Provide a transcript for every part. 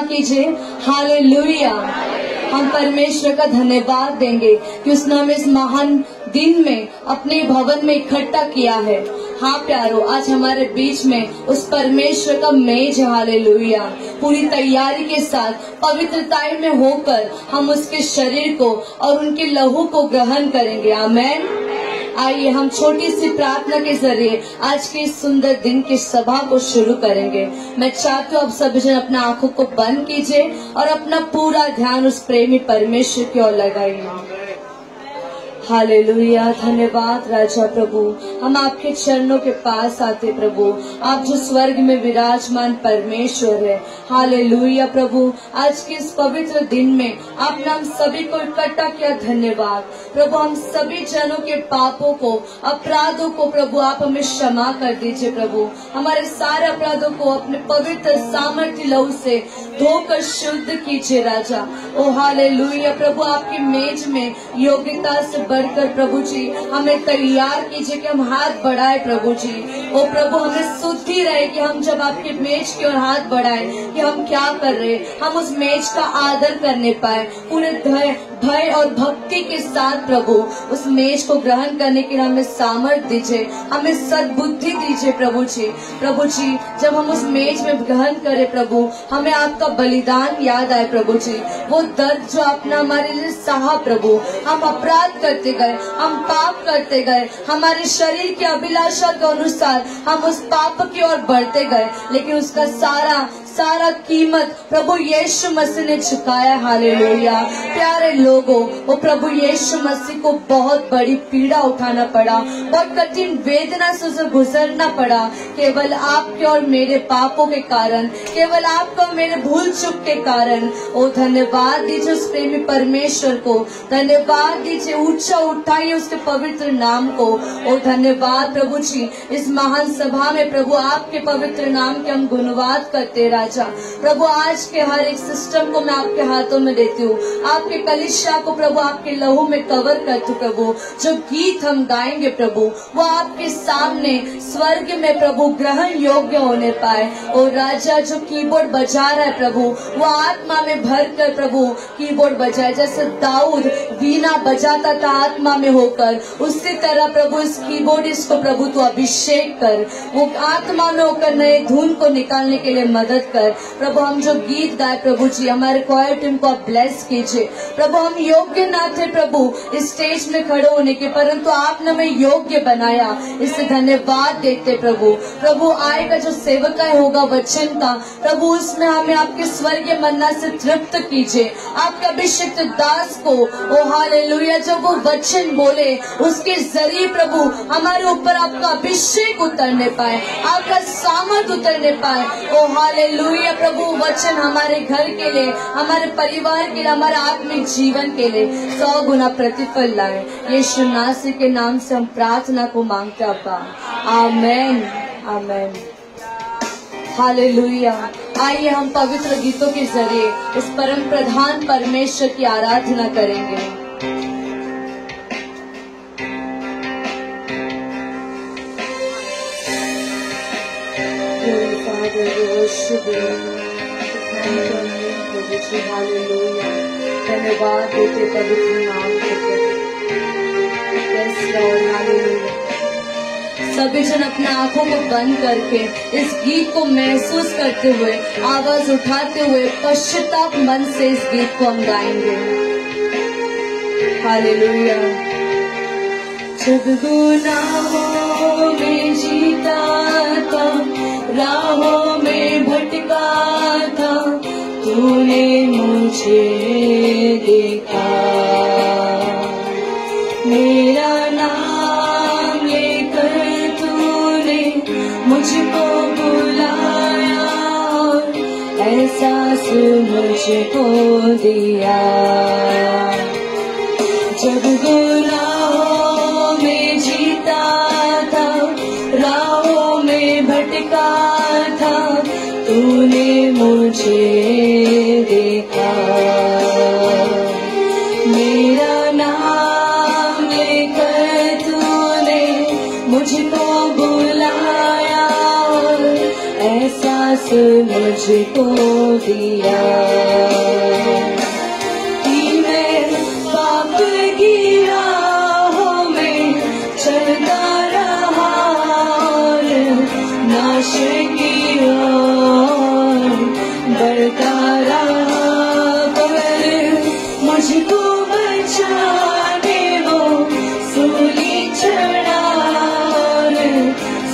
कीजिए हालेलुया। हम परमेश्वर का धन्यवाद देंगे कि उसने हमें इस महान दिन में अपने भवन में इकट्ठा किया है। हाँ प्यारो, आज हमारे बीच में उस परमेश्वर का मेज है। हालेलुया। पूरी तैयारी के साथ पवित्रताई में होकर हम उसके शरीर को और उनके लहू को ग्रहण करेंगे। आमेन। आइए हम छोटी सी प्रार्थना के जरिए आज के इस सुंदर दिन की सभा को शुरू करेंगे। मैं चाहती हूँ आप सभी जन अपना आंखों को बंद कीजिए और अपना पूरा ध्यान उस प्रेमी परमेश्वर की ओर लगाइए। हालेलुया। धन्यवाद राजा प्रभु, हम आपके चरणों के पास आते प्रभु, आप जो स्वर्ग में विराजमान परमेश्वर है। हालेलुया प्रभु, आज के इस पवित्र दिन में आपने हम सभी को इकट्ठा किया। धन्यवाद प्रभु, हम सभी जनों के पापों को, अपराधों को प्रभु आप हमें क्षमा कर दीजिए प्रभु। हमारे सारे अपराधों को अपने पवित्र सामर्थ्य लहू से धोकर शुद्ध कीजिए राजा। ओ हालेलुया प्रभु, आपकी मेज में योग्यता से बढ़कर प्रभु जी हमें तैयार कीजिए कि हम हाथ बढ़ाए प्रभु जी। ओ प्रभु, हमें शुद्धि रहे कि हम जब आपके मेज की ओर हाथ बढ़ाए कि हम क्या कर रहे, हम उस मेज का आदर करने पाए पूरे भय और भक्ति के साथ प्रभु उस मेज को ग्रहण करने के लिए हमें सामर्थ्य दीजिए, हमें सद्बुद्धि दीजिए प्रभु जी। प्रभु जी, जब हम उस मेज में ग्रहण करें प्रभु, हमें आपका बलिदान याद आए प्रभु जी। वो दर्द जो आपने हमारे लिए सहा प्रभु, हम अपराध करते गए, हम पाप करते गए, हमारे शरीर की अभिलाषा के अनुसार हम उस पाप की ओर बढ़ते गए, लेकिन उसका सारा कीमत प्रभु यीशु मसीह ने चुकाया। हालेलुया। प्यारे लोगों, वो प्रभु यीशु मसीह को बहुत बड़ी पीड़ा उठाना पड़ा, बहुत कठिन वेदना से उसे गुजरना पड़ा, केवल आपके और मेरे पापों के कारण, केवल आपको और मेरे भूल चूक के कारण। ओ धन्यवाद दीजिए उस प्रेमी परमेश्वर को, धन्यवाद दीजिए, ऊंचा उठाइए उसके पवित्र नाम को। ओ धन्यवाद प्रभु जी, इस महान सभा में प्रभु आपके पवित्र नाम के हम गुणवाद करते राजा। प्रभु आज के हर एक सिस्टम को मैं आपके हाथों में देती हूँ, आपके कलीसिया को प्रभु आपके लहू में कवर करती हूँ प्रभु। जो गीत हम गाएंगे प्रभु वो आपके सामने स्वर्ग में प्रभु ग्रहण योग्य होने पाए। और राजा जो कीबोर्ड बजा रहा है प्रभु, वो आत्मा में भर कर प्रभु कीबोर्ड बजाए, जैसे दाऊद वीणा बजाता था आत्मा में होकर, उसी तरह प्रभु इस कीबोर्डिस्ट को प्रभु तू अभिषेक कर, वो आत्मा में होकर नए धुन को निकालने के लिए मदद कर प्रभु। हम जो गीत गाए प्रभु जी, हमारे क्वायर टीम को आप ब्लेस कीजिए प्रभु। हम योग्य ना थे प्रभु इस स्टेज में खड़े होने के, परंतु आपने हमें योग्य बनाया, इससे धन्यवाद देते प्रभु। प्रभु आएगा जो सेवकाएं होगा वचन का प्रभु, उसमें हमें आपके स्वर्गीय मन्ना से तृप्त कीजिए। आपके अभिषिक्त दास को ओ हालेलुया, जब वो वचन बोले उसके जरिए प्रभु हमारे ऊपर आपका अभिषेक उतरने पाए, आपका सामर्थ उतरने पाए। ओ हालेलुया प्रभु, वचन हमारे घर के लिए, हमारे परिवार के लिए, हमारे आत्मिक जीवन के लिए 100 गुना प्रतिफल लाए। यीशु नासरी के नाम से हम प्रार्थना को मांगते अब्बा, आमेन आमेन। हालेलुया। आइए हम पवित्र गीतों के जरिए इस परम प्रधान परमेश्वर की आराधना करेंगे। धन्यवाद देते पवित्र नाम को। सभी जन अपने आंखों को बंद करके इस गीत को महसूस करते हुए, आवाज उठाते हुए, पश्चाताप मन से इस गीत को हम गाएंगे। हालेलुया। जब गुनाहों में जीता था, राहों में भटका था, तूने मुझे देखा, मेरा नाम लेकर तूने मुझको बुलाया और एहसास मुझको दिया। जब गुनाहों में जीता था, राहों में भटका था, तूने मुझे देखा, मेरा नाम लेकर तूने मुझको बुलाया और एहसास मुझ मुझको दिया कि मैं पाप की राहों में चलता रहा और नाश की ओर बढ़ता रहा, पर मुझको बचाने वो सूली चढ़ा और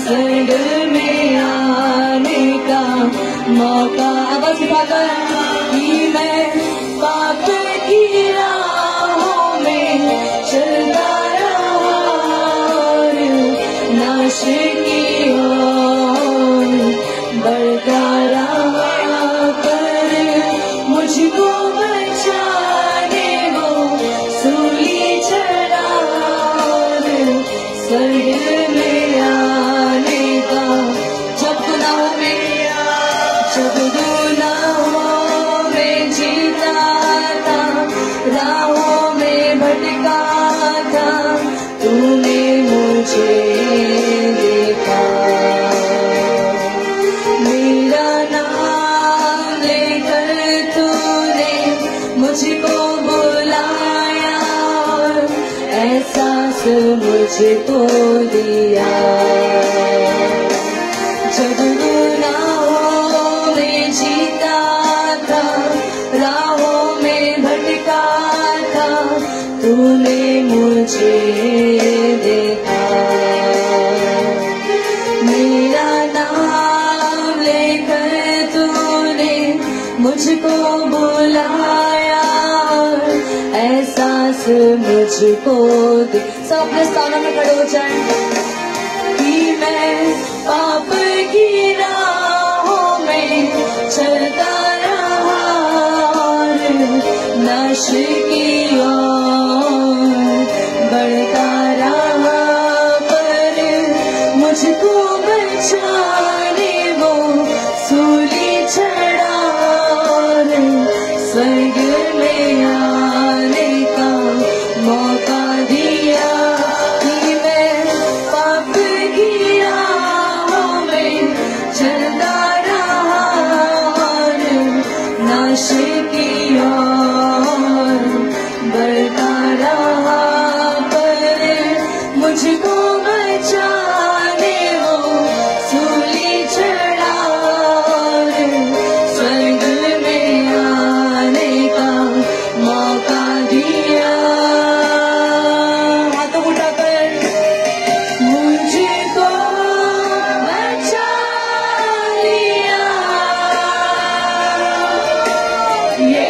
स्वर्ग में आने का मौका। आवाज उठाकर कि मैं पाप की राहों में चलता रहा और नाश की ओर बढ़ता रहा, पर मुझको बचाने वो सूली चढ़ा और स्वर्ग में आने का। जब गुनाहों में जीता था, राहों में भटका था, तूने मुझे देखा, मेरा नाम लेकर तूने मुझको बुलाया और एहसास मुझको दिया। जब गुनाहों में जीता था, राहों में भटका था, तूने मुझे देखा, मेरा नाम लेकर तूने मुझको बुलाया और एहसास मुझको दे। सब अपने स्थानों में खड़े हो जाएं कि मैं पाप की राहों में चलता रहा और नाश की ओर बढ़ता रहा, पर मुझको बचाने वो सूली चढ़ा और स्वर्ग में आने का मौका दिया कि मैं पाप की राहों में चलता रहा और नाश की ओर बढ़ता रहा, पर मुझको बचाने वो सूली चढ़ा और स्वर्ग में आने का मौका दिया। हाथों उठाकर मुझको बचा लिया, ये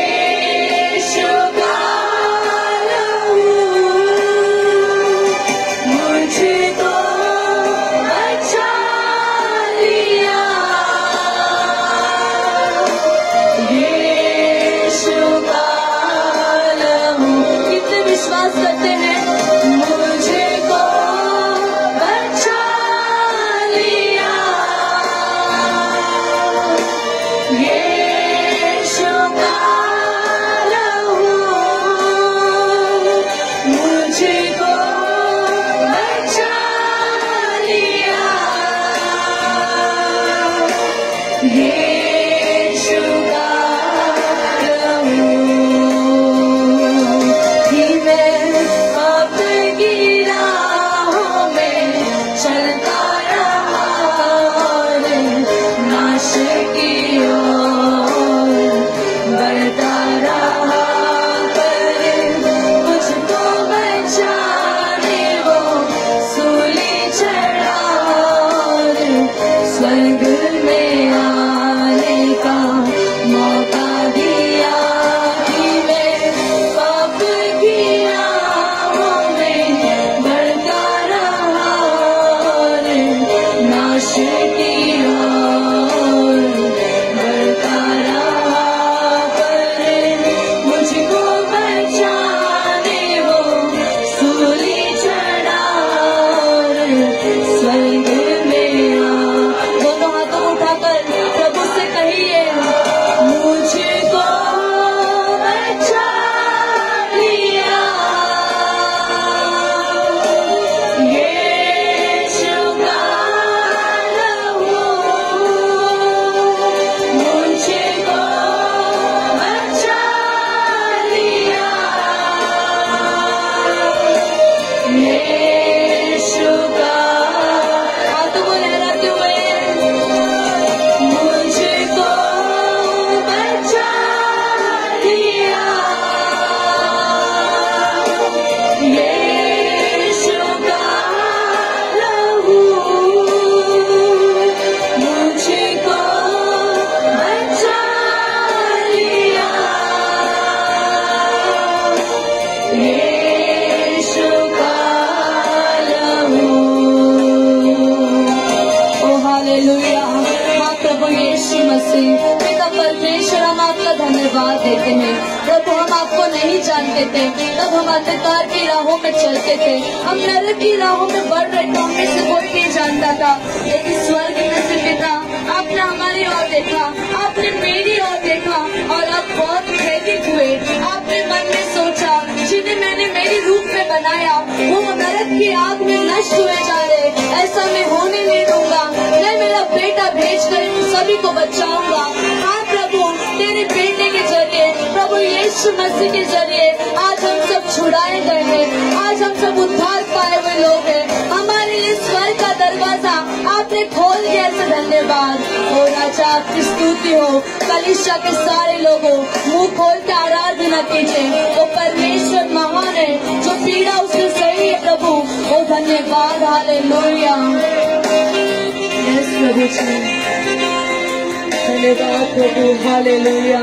धन्यवाद देते हैं। प्रभु हम आपको नहीं जानते थे, तब हम अंधकार की राहों में चलते थे, हम नरक की राहों में बढ़ रहे थे, हमें से कोई नहीं जानता था। लेकिन स्वर्ग में से पिता आपने हमारी ओर देखा, आपने मेरी ओर देखा और आप बहुत प्रेरित हुए। आपने मन में सोचा जिन्हें मैंने मेरे रूप में बनाया वो नरक की आग में नष्ट हुए जा रहे, ऐसा मैं होने नहीं दूंगा। मैं मेरा बेटा भेजकर सभी को बचाऊंगा। हाँ प्रभु, तेरे बेटे के जरिए, प्रभु यीशु मसीह के जरिए आज हम सब छुड़ाए गए हैं, आज हम सब उद्धार पाए हुए लोग हैं। हमारे लिए स्वर्ग का दरवाजा आपने खोल दिया, ऐसे धन्यवाद। ओ राजा आपकी स्तुति हो। कलीसिया के सारे लोगों मुंह खोल के आराधना कीजिए। वो परमेश्वर महान है, जो पीड़ा उसने सही है प्रभु, वो धन्यवाद। हालेलुया। यस प्रभु जी, धन्यवाद प्रभु। हालेलुया।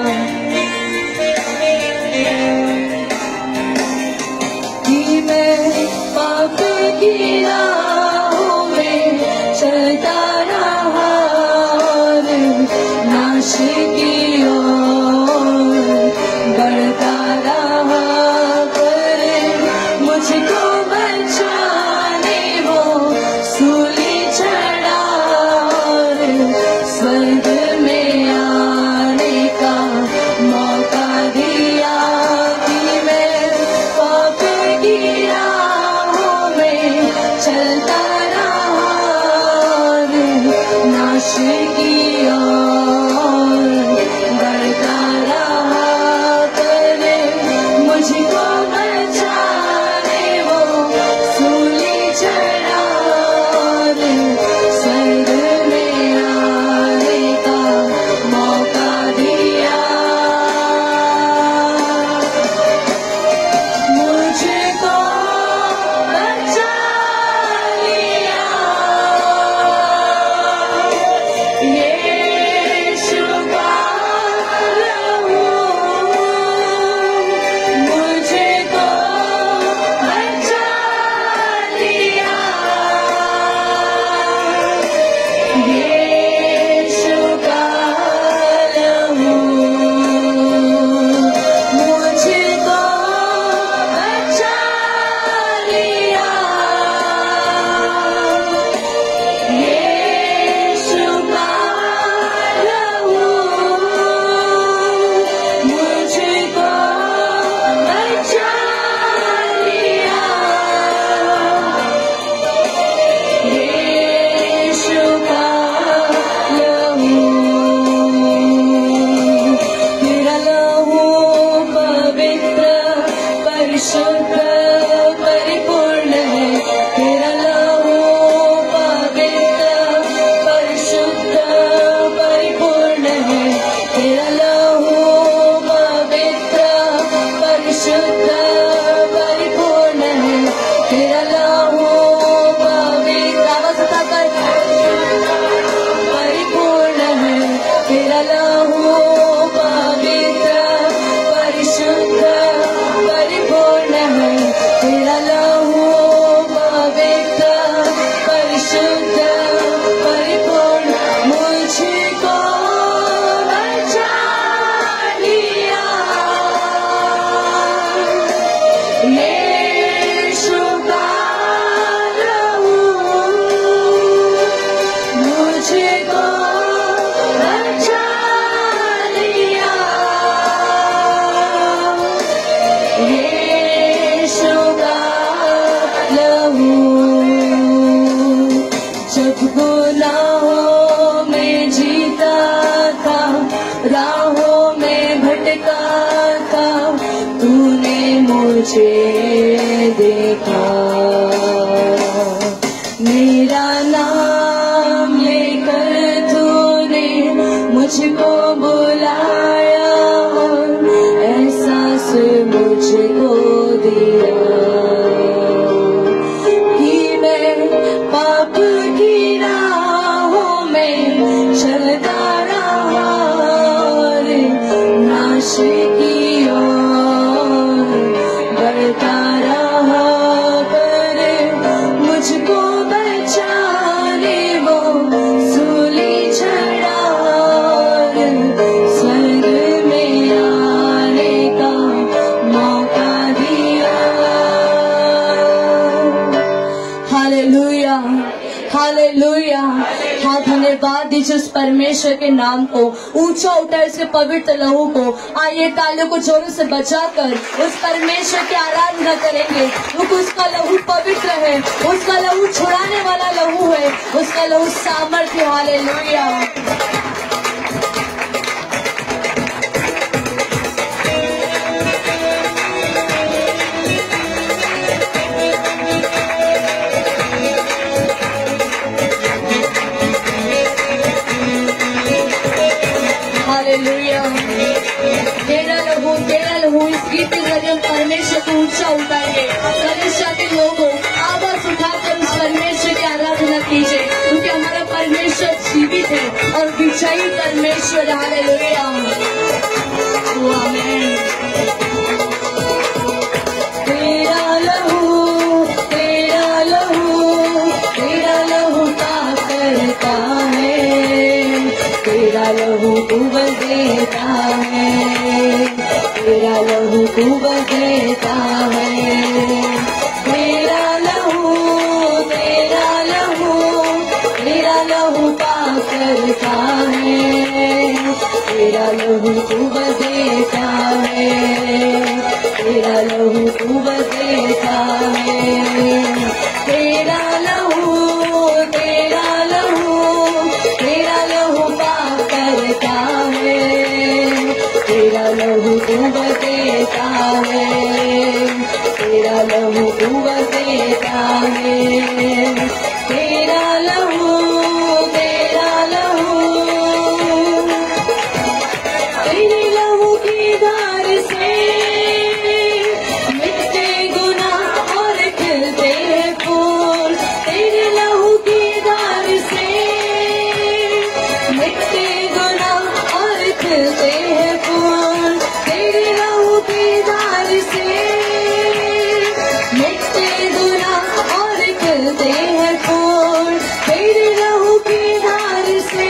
कि मैं पाप की राहों में चलता रहा, नाश की ओर बढ़ता रहा, पर मुझको बचाने वो सूली चढ़ा, स्वर्ग में आने का मौका दिया। कि मैं पाप की राहों में चलता रहा, नाश की ओर बढ़ता रहा, पर मुझको बचाने वो सूली चढ़ा, स्वर्ग में आने का मौका दिया। मुझको बचा लिया, यीशु का लहू मुझको बचा लिया, यीशु का लहू मुझको बचा लिया, यीशु का लहू मुझको बचा लिया, यीशु का लहू। तेरा लहू पवित्र, परिशुद्ध, परिपूर्ण है। तेरा लहू पवित्र, परिशुद्ध, परिपूर्ण है। तेरा लहू पवित्र, परिशुद्ध, परिपूर्ण है। तेरा लहू पवित्र, आवाज उठाकर, परिपूर्ण है। तेरा लहू पवित्र, परिशुद्ध, परिपूर्ण है। तेरा लहू पवित्र, परिशुद्ध, परिपूर्ण, मुझको बचा लिया, यीशु का लहू मुझको बचा लिया, यीशु का लहू। जब गुनाहों में जीता था, राहों में भटका था, तूने मुझे देखा, मेरा नाम लेकर तूने मुझको बुलाया, एहसास मुझको दिया कि मैं पाप की राहों में चलता रहा, नाश की ओर बढ़ता रहा, पर मुझको बचाने वो सूली चढ़ा, स्वर्ग में लीजिए उस परमेश्वर के नाम को, ऊंचा उठाए उसके पवित्र लहू को। आइए तालियों को जोरों से बजाकर उस परमेश्वर की आराधना करेंगे, क्योंकि उसका लहू पवित्र है, उसका लहू छुड़ाने वाला लहू है, उसका लहू सामर्थ्य। हालेलुया। तेरा लहू इस गीत के जरिए हम परमेश्वर को ऊंचा उठाएंगे। कलीसिया के लोगों आवाज उठाकर उस परमेश्वर की आराधना कीजिए, क्योंकि हमारा परमेश्वर जीवित है और विजयी परमेश्वर। हालेलुया। आमीन। तेरा लहू, तेरा लहू, तेरा लहू का करता है, तेरा लहू डूबल देता है, तेरा लहू डूबल देता है। तेरा लहू, तेरा लहू, तेरा लहू पाप करता है, तेरा लहू डूबल देता है, तेरा लहू डूबल देता है। तेरा लहू, तेरा लहू, तेरा लहू पाप करता है, तेरा लहू डूबल देता है, तेरा लहू डूबल देता है। तेरा लहू, तेरा लहू, तेरे लहू की धार से मिटते गुनाह और खिलते हैं फूल, तेरे लहू की धार से मिटते गुनाह और खिलते हैं फूल, तेरे लहू की धार से मिटते गुनाह और खिलते हैं फूल, तेरे लहू की धार से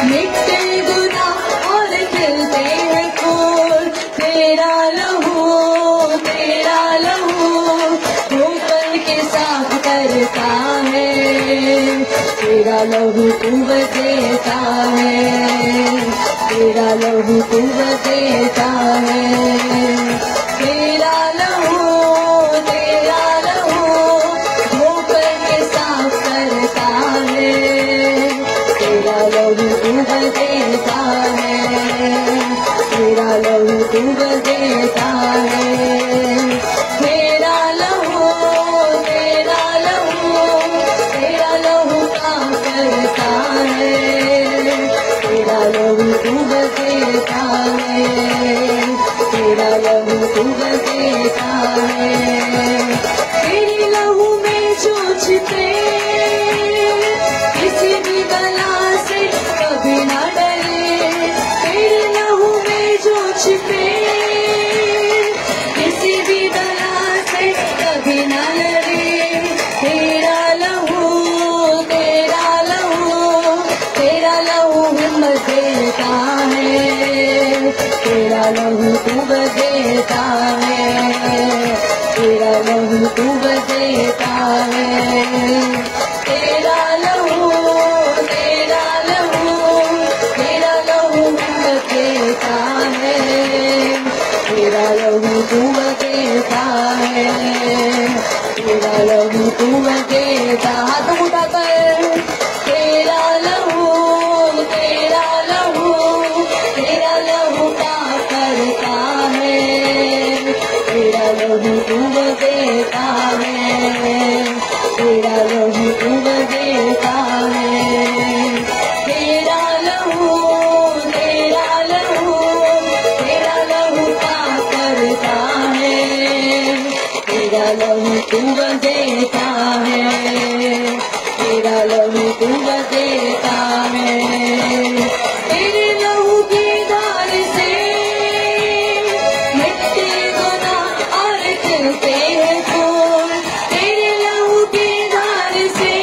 मिटते गुनाह और खिलते हैं फूल। तेरा लहू, तेरा लहू धोकर के साफ करता है, तेरा लहू डूबल देता है, तेरा लहू डूबल देता है। तेरा लहू, तेरा लहू धोकर के साफ करता है, तेरा लहू डूबल देता है, तेरा लहू डूबल देता है। तेरा लहू, तेरा लहू, तेरा लहू काम करता है, तेरा लहू डूबल देता है, तेरा लहू डूबल देता है। तेरे लहू में जो छिपे किसी भी बला से कभी ना डरे, तेरे लहू में जो छिपे किसी भी बला से कभी ना लड़े। तेरा लहू, तेरा लहू, तेरा लहू हिम्मत देता है, तेरा लहू डूबल देता है, तेरा लहू डूबल देता है। तेरा लहू, तेरा लहू, तेरा लहू हिम्मत देता है, तेरा लहू डूबल देता है, तेरा लहू डूबल देता। हाथ उठाकर तेरा लहू, तेरा लहू, तेरा लहू का करता है, तेरा लहू डूबल देता है, तेरा लहू डूबल देता है। तेरा लहू, तेरा लहू, तेरा लहू का करता है, तेरा लहू डूबल देता है, तेरा लहू डूबल देता है। तेरे लहू की धार से मिटते गुनाह और खिलते हैं फूल, तेरे लहू की धार से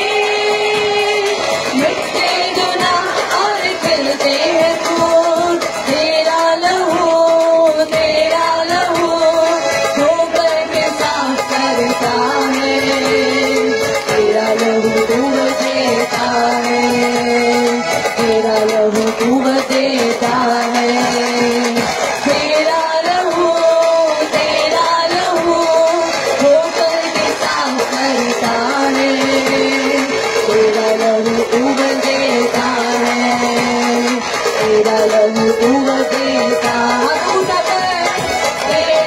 मिटते गुनाह और खिलते हैं फूल। तेरा लहू, तेरा लहू धोकर के साफ करता है, देता,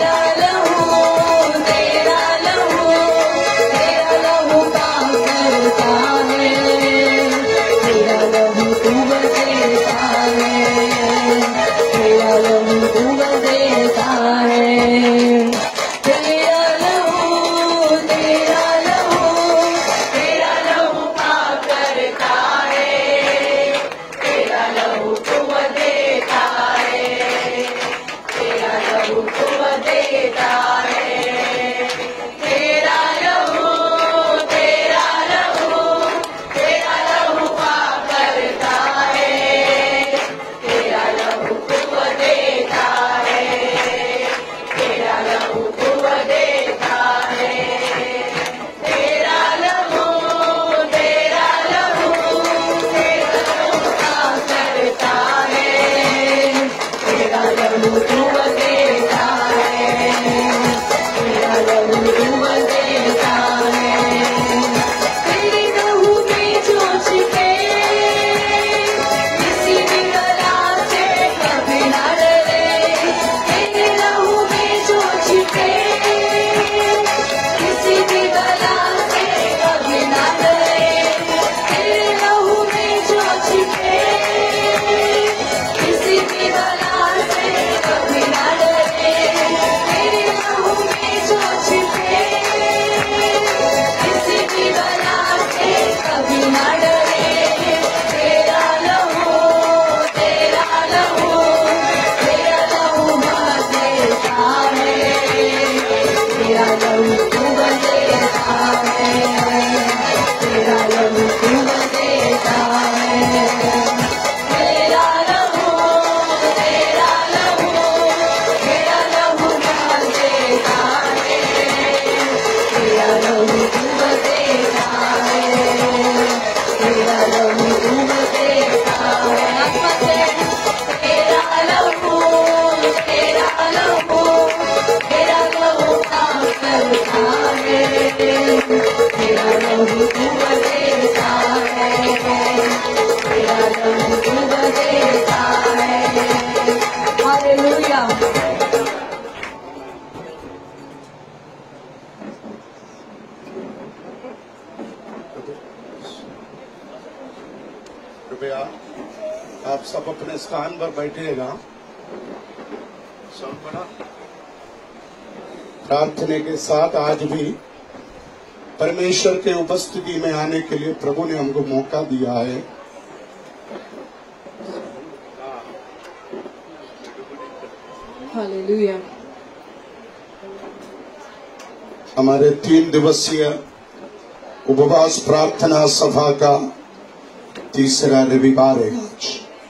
तेरा लहू पाप करता है, तेरा लहू तू बदेता है, तेरा लहू तू बदेता है, तेरा लहू पाप करता है, तेरा लहू तू बदेता है, तेरा लहू तू बदेता है, तेरा लहू पाप करता है, तेरा लहू तू बदेता है, तेरा लहू तू बदेता है, तेरा लहू पाप करता है, तेरा लहू तू बदेता है, तेरा लहू तू बदेता है, तेरे लहू में जो छिपे किसी भी बला से कभी न डरे, तेरे लहू में जो छिपे किसी भी बला से कभी न डरे, तेरे लहू में जो छिपे किसी भी बला से कभी न डरे, तेरे लहू में जो छिपे किसी भी बला से कभी न डरे, तेरा लहू बदेता है, तेरा लहू तू बदेता है, तेरा लहू तू बदेता है, तेरा लहू बदेता है, तेरा लहू तू बदेता है, तेरा लहू तू बदेता है, तेरा लहू पाप करता है, तेरा लहू तू बदेता है, तेरा लहू तू बदेता है। हालेलुया। कृपया आप सब अपने स्थान पर बैठिएगा। सब बड़ा प्रार्थना के साथ आज भी परमेश्वर के उपस्थिति में आने के लिए प्रभु ने हमको मौका दिया है। हालेलुया। हमारे 3 दिवसीय उपवास प्रार्थना सभा का तीसरा रविवार है।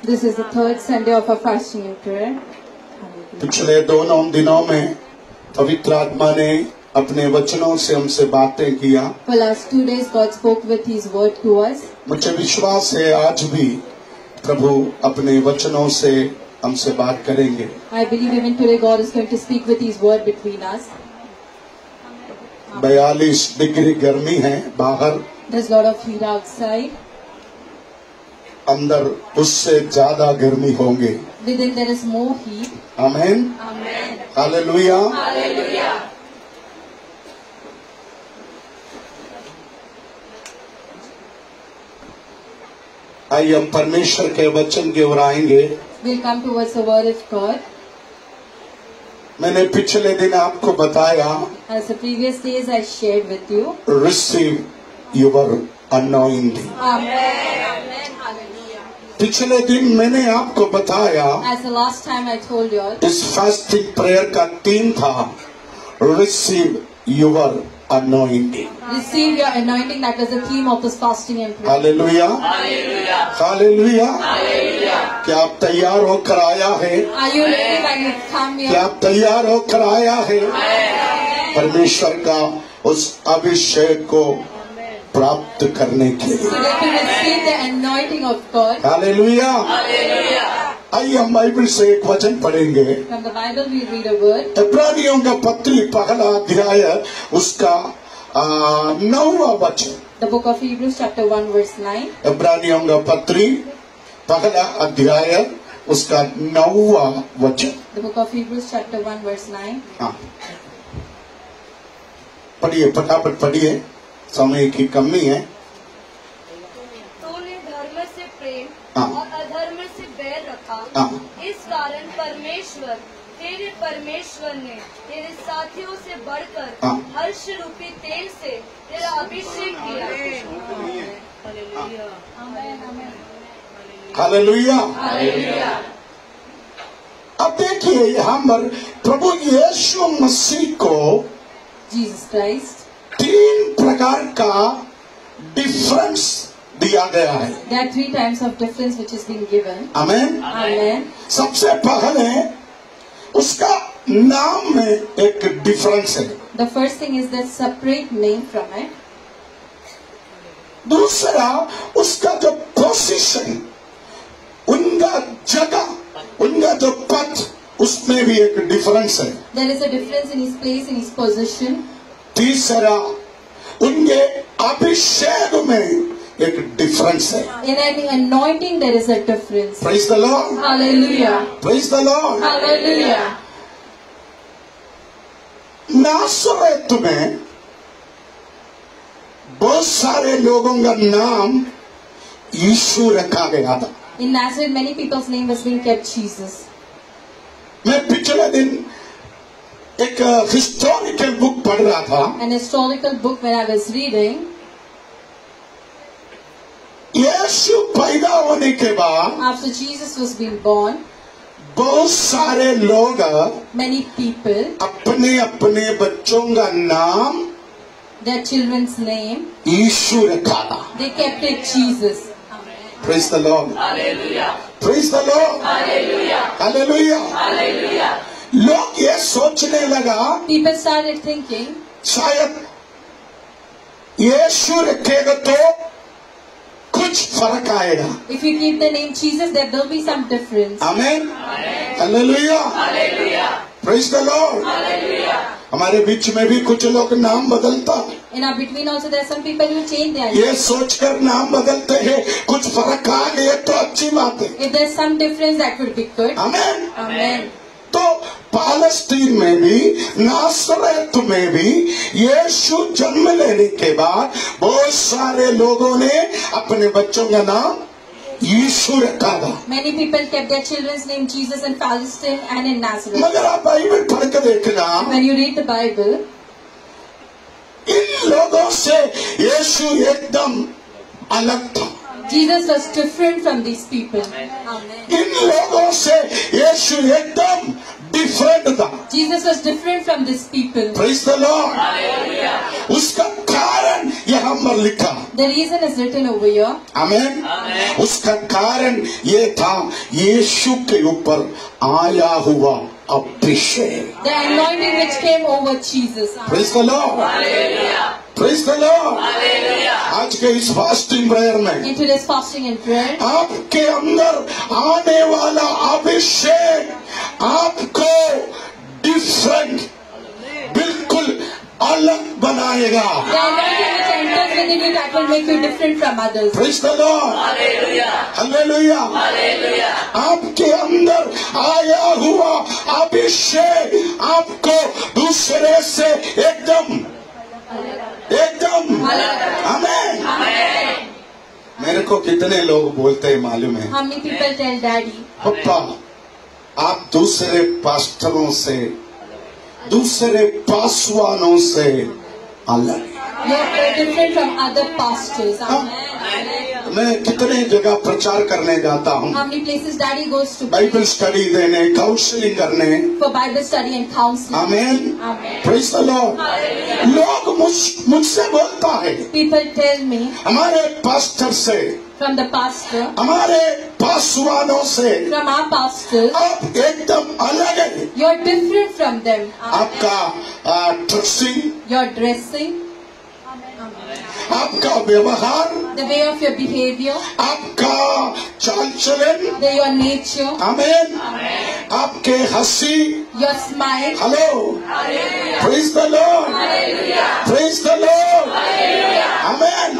This is the third Sunday of our fasting and prayer. पिछले 2 दिनों में पवित्र आत्मा ने अपने वचनों से हमसे बातें किया। For last 2 days, God spoke with His word to us. मुझे विश्वास है आज भी प्रभु अपने वचनों से हमसे बात करेंगे। I believe even today God is going to speak with His word between us. 42 degree गर्मी है बाहर, There's a lot of heat outside. अंदर उससे ज्यादा गर्मी होंगे। Within there is more heat. आमीन। Amen. हालेलुया। Hallelujah. आइए हम परमेश्वर के वचन की ओर आएंगे। We'll come towards the word of God. मैंने पिछले दिन आपको बताया, As the previous days I shared with you. Receive your anointing. Amen. पिछले दिन मैंने आपको बताया, As the last time I told you all, इस फास्टिंग प्रेयर का थीम था receive your anointing. receive your anointing. That was the theme of this fasting and prayer. Hallelujah. Hallelujah. क्या आप तैयार होकर आया है? Are you ready when you come क्या here? आप तैयार होकर आया है परमेश्वर का उस अभिषेक को प्राप्त करने के लिए? So that you receive the anointing of God. Hallelujah. आइए हम बाइबल से एक वचन पढ़ेंगे। From the Bible we read a word. इब्रानियों का पत्री पहला अध्याय उसका 9वां वचन। The book of Hebrews chapter 1 verse 9. इब्रानियों का पत्री पहला अध्याय उसका 9वां वचन। The book of Hebrews chapter 1 verse 9. हाँ, पढ़िए, फटाफट पढ़िए, समय की कमी है। तूने धर्म से प्रेम हाँ। और अधर्म से बैर रखा। हाँ। इस कारण परमेश्वर तेरे परमेश्वर ने तेरे साथियों से बढ़कर हाँ। हर्ष रूपी तेल से तेरा अभिषेक किया। आमीन, आमीन। हालेलुया। अब देखिए यहाँ पर प्रभु यीशु मसीह को Jesus Christ. 3 प्रकार का डिफरेंस दिया गया है। There are 3 types of difference which is being given. Amen. Amen. सबसे पहले उसका नाम में एक डिफरेंस है। The first thing is the separate name from it. दूसरा उसका जो पोजीशन, उनका जगह, उनका जो पद, उसमें भी एक डिफरेंस है। There is a difference in his place, in his position. तीसरा उनके अभिषेक में एक डिफरेंस है। In an anointing there is a difference. Praise the Lord. Hallelujah. Praise the Lord. Hallelujah. नासरत में बहुत सारे लोगों का नाम यीशु रखा गया था। In Nazareth many people's name was being kept Jesus. मैं पिछले दिन एक हिस्टोरिकल बुक पढ़ रहा था। An historical book when I was reading, यीशु पैदा होने के बाद after Jesus was being born, बहुत सारे लोग many people, अपने अपने बच्चों का नाम their children's name, यीशु रखा था। they kept it Jesus. Praise the Lord. Praise the Lord. Hallelujah. लोग ये सोचने लगा People started thinking, शायद यीशु रखेगा तो कुछ फर्क आएगा। if you keep the name Jesus, there will be some difference. Amen. Hallelujah. Praise the Lord. हमारे बीच में भी कुछ लोग नाम बदलता है। In our between also there are some people who change their name. ये सोचकर नाम बदलते हैं कुछ फर्क आ गया तो अच्छी बात है। If there's some difference, that would be good. Amen. Amen. तो पालस्तीन में भी, नासरत में भी यीशु जन्म लेने के बाद बहुत सारे लोगों ने अपने बच्चों का नाम यीशु रखा था। Many people kept their children's name Jesus in Palestine and in Nazareth. मगर आप बाइबल पढ़ के देखना, When you read the Bible, इन लोगों से यीशु एकदम अलग था। Jesus was different from these people. Amen. इन लोगों से यीशु एकदम डिफरेंट था। Jesus was different from these people. Praise the Lord. उसका कारण यहाँ पर लिखा। The reason is written over here. आमेन। उसका कारण ये था यीशु के ऊपर आया हुआ अभिषेक। The anointing which came over Jesus. Praise the lord. Praise the Lord. आज के इस फास्टिंग प्रेयर में In today's fasting and prayer, आपके अंदर आने वाला अभिषेक आपको डिफरेंट, बिल्कुल अलग बनाएगा। the anointing which enters within you, that will make you different from others. Praise the Lord. Hallelujah. आपके अंदर आया हुआ अभिषेक आपको दूसरे से एकदम आमेन। मेरे को कितने लोग बोलते हैं मालूम है? How many people tell Daddy, पप्पा आप दूसरे पास्टरों से, दूसरे पासवानों से अलग। you're different from other pastors? Amen. मैं कितने जगह प्रचार करने जाता हूँ, How many places Daddy goes to Bible study देने, काउंसलिंग करने। for Bible study and counseling? Amen. Amen. Praise the Lord. लोग मुझसे बोलता है, People tell me हमारे पास्टर से, from the pastor, हमारे पासवानों से from our pastors, आप एकदम अलग है। you're different from them. आपका ड्रेसिंग, Your dressing, आपका व्यवहार, the way of your behavior, आपका चाल चलन, your nature, आमेन। आपके हंसी, your smile. Hello, praise the lord, praise the lord, amen.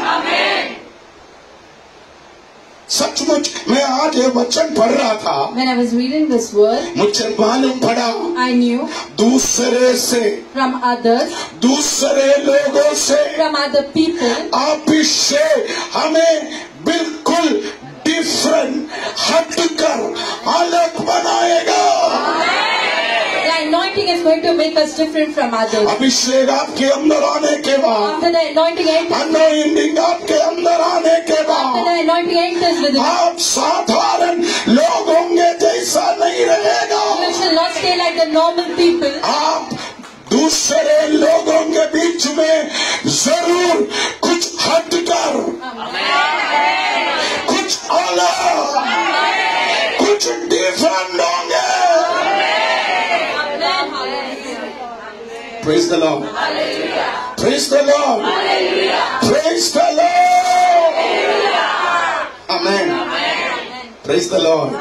सचमुच मैं आज ये वचन पढ़ रहा था, When I was reading this word, मुझे मालूम पड़ा I knew दूसरे से, from others, दूसरे लोगों से from other people, अभिषेक हमें बिल्कुल डिफरेंट, हटकर अलग बनाएगा। the anointing is going to make us different from others. अभिषेक आपके अंदर आने के बाद, After the anointing enters, anointing आपके अंदर आने के after बाद the anointing enters within you, आप साधारण लोग होंगे जैसा नहीं रहेगा। you shall not stay like the normal people. आप दूसरे लोगों के बीच में जरूर कुछ हटकर, कुछ अलग, कुछ डिफरेंट होंगे। Praise the Lord. Praise the Lord. Praise the Lord. Amen. Praise the Lord.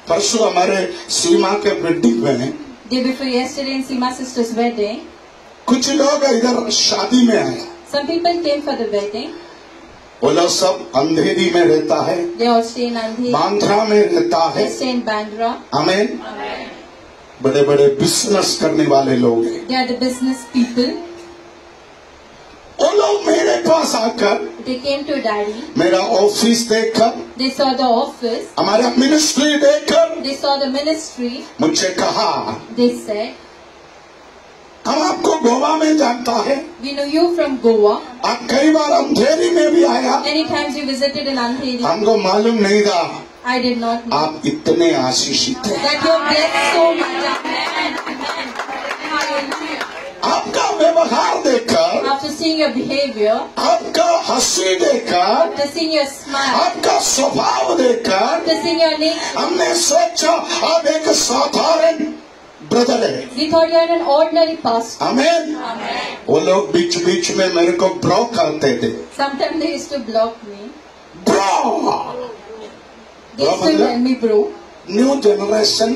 परसों हमारे सीमा के वेडिंग में Day before yesterday in Seema sister's wedding, कुछ लोग इधर शादी में आए। some people came for the wedding. वो लोग सब अंधेरी में रहता है, They all stay in Andheri, Bandra में रहता है। they stay in Bandra. आमेन। बड़े बड़े बिजनेस करने वाले लोग हैं। They are the business people. वो लोग मेरे पास आकर They came to daddy. मेरा ऑफिस देखकर, They saw the office. हमारा मिनिस्ट्री देखकर They saw the ministry. मुझे कहा, They said, हम आपको गोवा में जानता है, we know you from Goa. आप कई बार अंधेरी में भी आया, Many times you visited in Andheri. हमको मालूम नहीं था I did not know आप इतने आशीषित हैं। that you are blessed so much. Amen. Amen. Hallelujah. आपका व्यवहार देखकर, After seeing your behavior, आपका हंसी देखकर, after seeing your smile, आपका स्वभाव देखकर after seeing your nature, हमने सोचा आप एक साधारण ब्रदर है। we thought you are an ordinary pastor. आमेन। वो लोग बीच बीच में मेरे को ब्लॉक करते थे। Sometimes they used to block me. Bro, They used to tell me, bro. New generation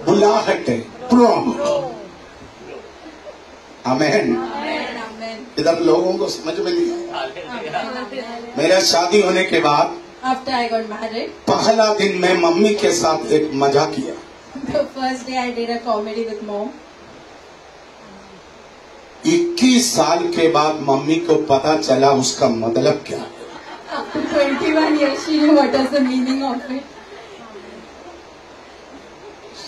बुलाहट है, ब्रो। आमेन। Amen. इधर लोगों को समझ में नहीं आया। मेरा शादी होने के बाद After I got married, पहला दिन मैं मम्मी के साथ एक मजाक किया। the first day I did a comedy with mom. 21 साल के बाद मम्मी को पता चला उसका मतलब क्या है। After 21 years, she knew what was the meaning of it.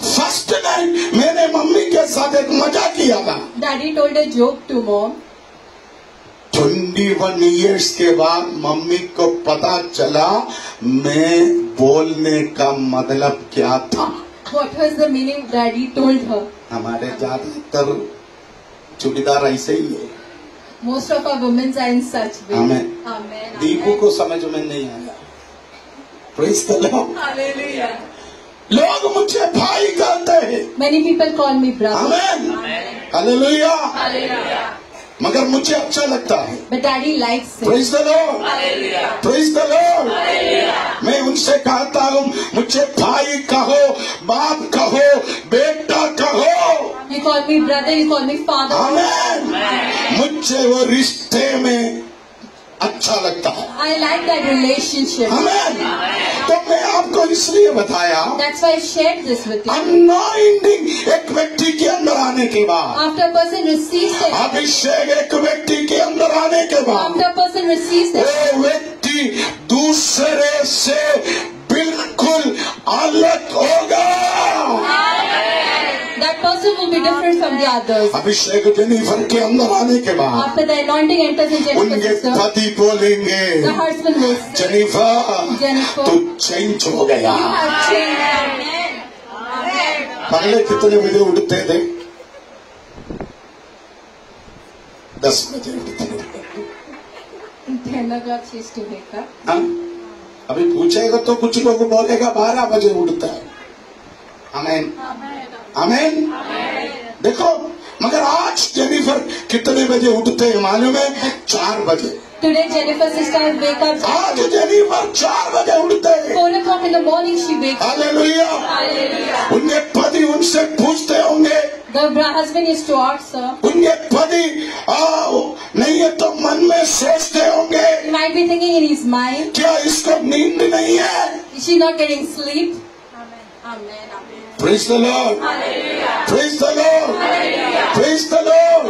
First night मैंने मम्मी के साथ एक मजाक किया था। Daddy told a joke to mom. 21 years के बाद मम्मी को पता चला मैं बोलने का मतलब क्या था। What was the meaning? Daddy told her. हमारे ज्यादातर चूड़ीदार ऐसे ही है। Most of our women are in such way. Amen. Amen. Deepu को समझ में नहीं आया। Praise the Lord. Hallelujah. लोग मुझे भाई कहते हैं। Many people call me brother. आमेन। हालेलुया। मगर मुझे अच्छा लगता है। But Daddy likes it. Praise the Lord. Praise the Lord. मैं उनसे कहता हूँ मुझे भाई कहो, बाप कहो, बेटा कहो। You call me brother, you call me father. आमेन। मुझे वो रिश्ते में अच्छा लगता है। I like that relationship. आमेन। तो मैं आपको इसलिए बताया, That's why I shared this with you. Anointing एक व्यक्ति के अंदर आने के बाद, After a person receives it, अभिषेक एक व्यक्ति के अंदर आने के बाद, after a person receives it, वो व्यक्ति दूसरे से बिल्कुल अलग होगा। that person will be different from the others. Abhishek Jennifer के अंदर आने के बाद After the anointing enters in Jennifer's उनके sister, पति बोलेंगे, the husband will say, Jennifer Jennifer, तू चेंज हो गया। you have changed. Amen. पहले कितने बजे उठते थे? 10 बजे उठते थे। 10 o'clock she used to wake up. हाँ? अभी पूछेगा तो कुछ लोग बोलेगा 12 बजे उठता है। आमेन। आमेन। देखो, मगर आज जेनिफर कितने बजे उठते हैं मालूम है? 4 बजे। Today Jennifer's sister will wake up. आज जेनिफर 4 बजे उठते हैं। 4 o'clock in the morning she wakes up. Hallelujah. Hallelujah. उनके पति उनसे पूछते होंगे, The husband used to ask her. उनके पति नहीं है तो मन में सोचते होंगे, He might be thinking in his mind, क्या इसको नींद नहीं है? is she not getting sleep? Amen. Praise the Lord. Praise the Lord. Praise the Lord.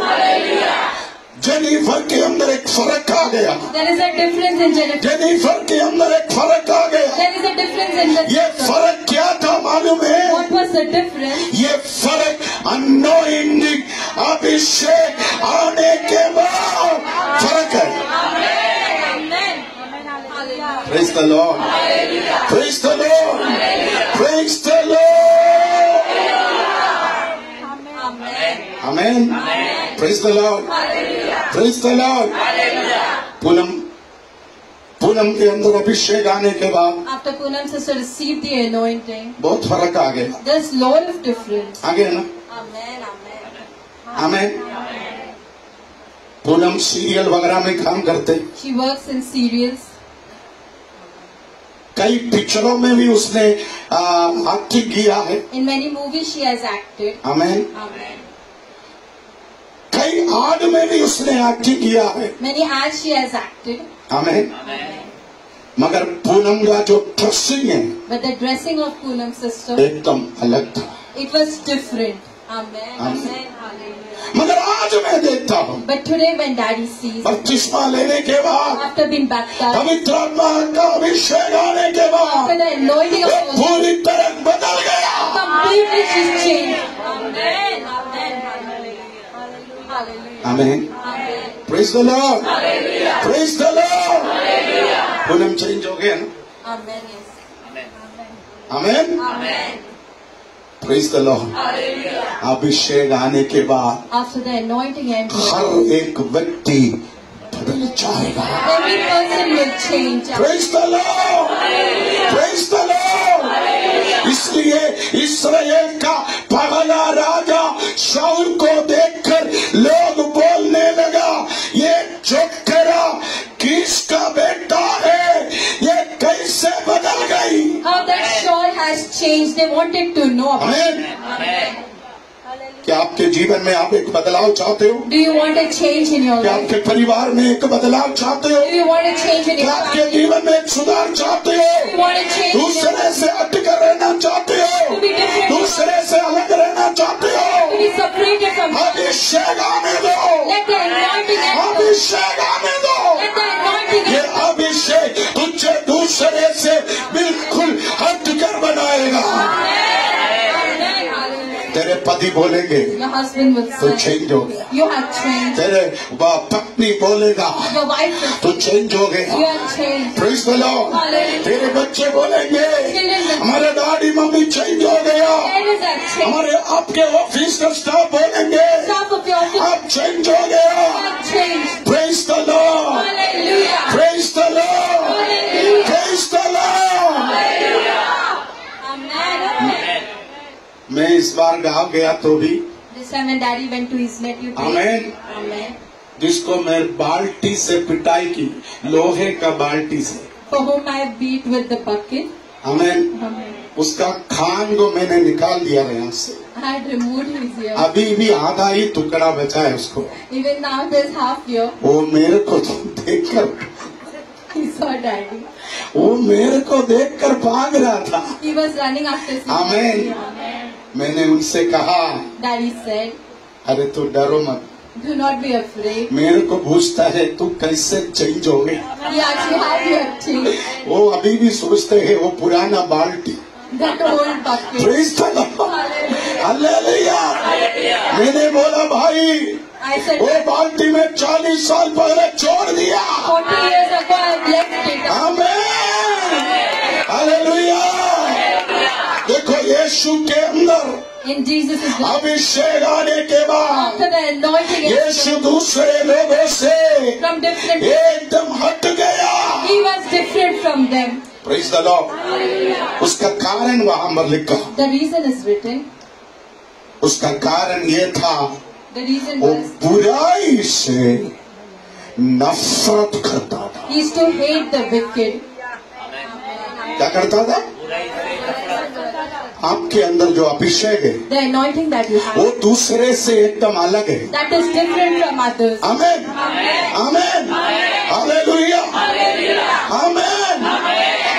Jennifer के अंदर एक फर्क आ गया। There is a difference in Jennifer. Jennifer के अंदर एक फर्क आ गया। There is a difference in the. ये फर्क क्या था मालूम है? What was the difference? ये फर्क अनोइंटिंग अभिषेक आने के बाद फर्क है। Praise the Lord. Praise the Lord. Praise the Lord. Amen. Praise the Lord. Praise the Lord. Poonam के अंदर अभिषेक आने के बाद After Poonam sister received the anointing, बहुत फर्क आ गया। there's lot of difference. आ गया ना? Amen. आमेन। पूनम सीरियल वगैरह में काम करते, She works in serials. कई पिक्चरों में भी उसने एक्टिंग किया है। In many movies she has acted. Amen. Amen. कई आड में भी उसने एक्टिंग किया है। Many ads she has acted. आमेन। मगर पूनम का जो ड्रेसिंग है But the dressing of Poonam sister, एकदम अलग था। it was different. Amen. Amen. Hallelujah. मगर आज मैं देखता हूँ But today when daddy sees, बपतिस्मा लेने के बाद, after being baptized, पवित्र आत्मा का अभिषेक आने के बाद after the anointing of वो the Holy पूरी तरह बदल गया। completely she's changed. Amen. Hallelujah. Amen. Amen. Praise the lord. Praise the lord. Poonam change हो गया ना? Amen. Yes. Amen. Amen. Praise the lord. Abhishek आने के बाद After the anointing entered, हर एक व्यक्ति बदल जाएगा। every person will change. Praise the lord. Praise the Lord. इसलिए इस्राएल का पहला राजा शाऊल को देखकर लोग बोलने लगा, ये जोकरा किसका बेटा है, ये कैसे बदल गई? How that Saul has changed. They wanted to know about it. आमीन। क्या आपके जीवन में आप एक बदलाव चाहते हो? Do you want a change in your क्या life? आपके परिवार में एक बदलाव चाहते हो? Do you want a change in क्या your आपके family? जीवन में एक सुधार चाहते Do you हो? want a change in your दूसरे से हटकर रहना चाहते हो? To be different. दूसरे से अलग रहना चाहते To हो? be separated from God. अभिषेक आने दो। Let the anointing enter. अभिषेक आने दो। Let the anointing ये enter. अभिषेक तुझे दूसरे से बिल्कुल हटकर बनाएगा। तेरे पति बोलेंगे Your husband will तो say, चेंज हो गया। you have changed. तेरे पत्नी बोलेगा Your wife will तो say, चेंज हो you गया। have changed. Praise the Lord. Hallelujah. तेरे बच्चे बोलेंगे Children will say, हमारे डैडी मम्मी चेंज हो गया। there is a change. हमारे आपके ऑफिस का स्टाफ बोलेंगे Staff of your office अब चेंज हो गया। have changed. Praise the Lord. Hallelujah. Praise the Lord. Hallelujah. Praise the Lord. Amen. मैं इस बार गाँव गया तो भी This time when daddy went to his native place. Amen. Amen. जिसको मैं बाल्टी से पिटाई की, लोहे का बाल्टी से, For whom I beat with the bucket. Amen, Amen. उसका खान को मैंने निकाल दिया यहाँ से। I had removed his ear. अभी भी आधा ही टुकड़ा बचा है उसको। Even now there's half ear. वो मेरे को तो देखकर, He saw daddy. वो मेरे को देखकर भाग रहा था। He was running after seeing Amen. daddy. Amen. मैंने उनसे कहा, Daddy said, अरे तू डरो मत, do not be afraid. मेरे को पूछता है तू कैसे चेंज हो गई। He asked you how you have changed. वो अभी भी सोचते हैं वो पुराना बाल्टी। That old bucket. Praise the Lord. Hallelujah. मैंने बोला भाई I said, वो बाल्टी में 40 साल पहले छोड़ दिया। 40 years ago I have left it. आमीन। हालेलुया। देखो यीशु के अंदर In Jesus' name. अभिषेक आने के बाद After the anointing, यीशु दूसरे लोगों से from different, एकदम हट गया। he was different from them. Praise the Lord. उसका कारण वहां पर लिखा, The reason is written. उसका कारण ये था The reason वो was बुराई से नफरत करता था। he used to hate the wicked. क्या करता था? आपके अंदर जो अभिषेक है the anointing that you वो have, दूसरे से एकदम अलग है। that is different from others. Amen, amen, hallelujah, amen.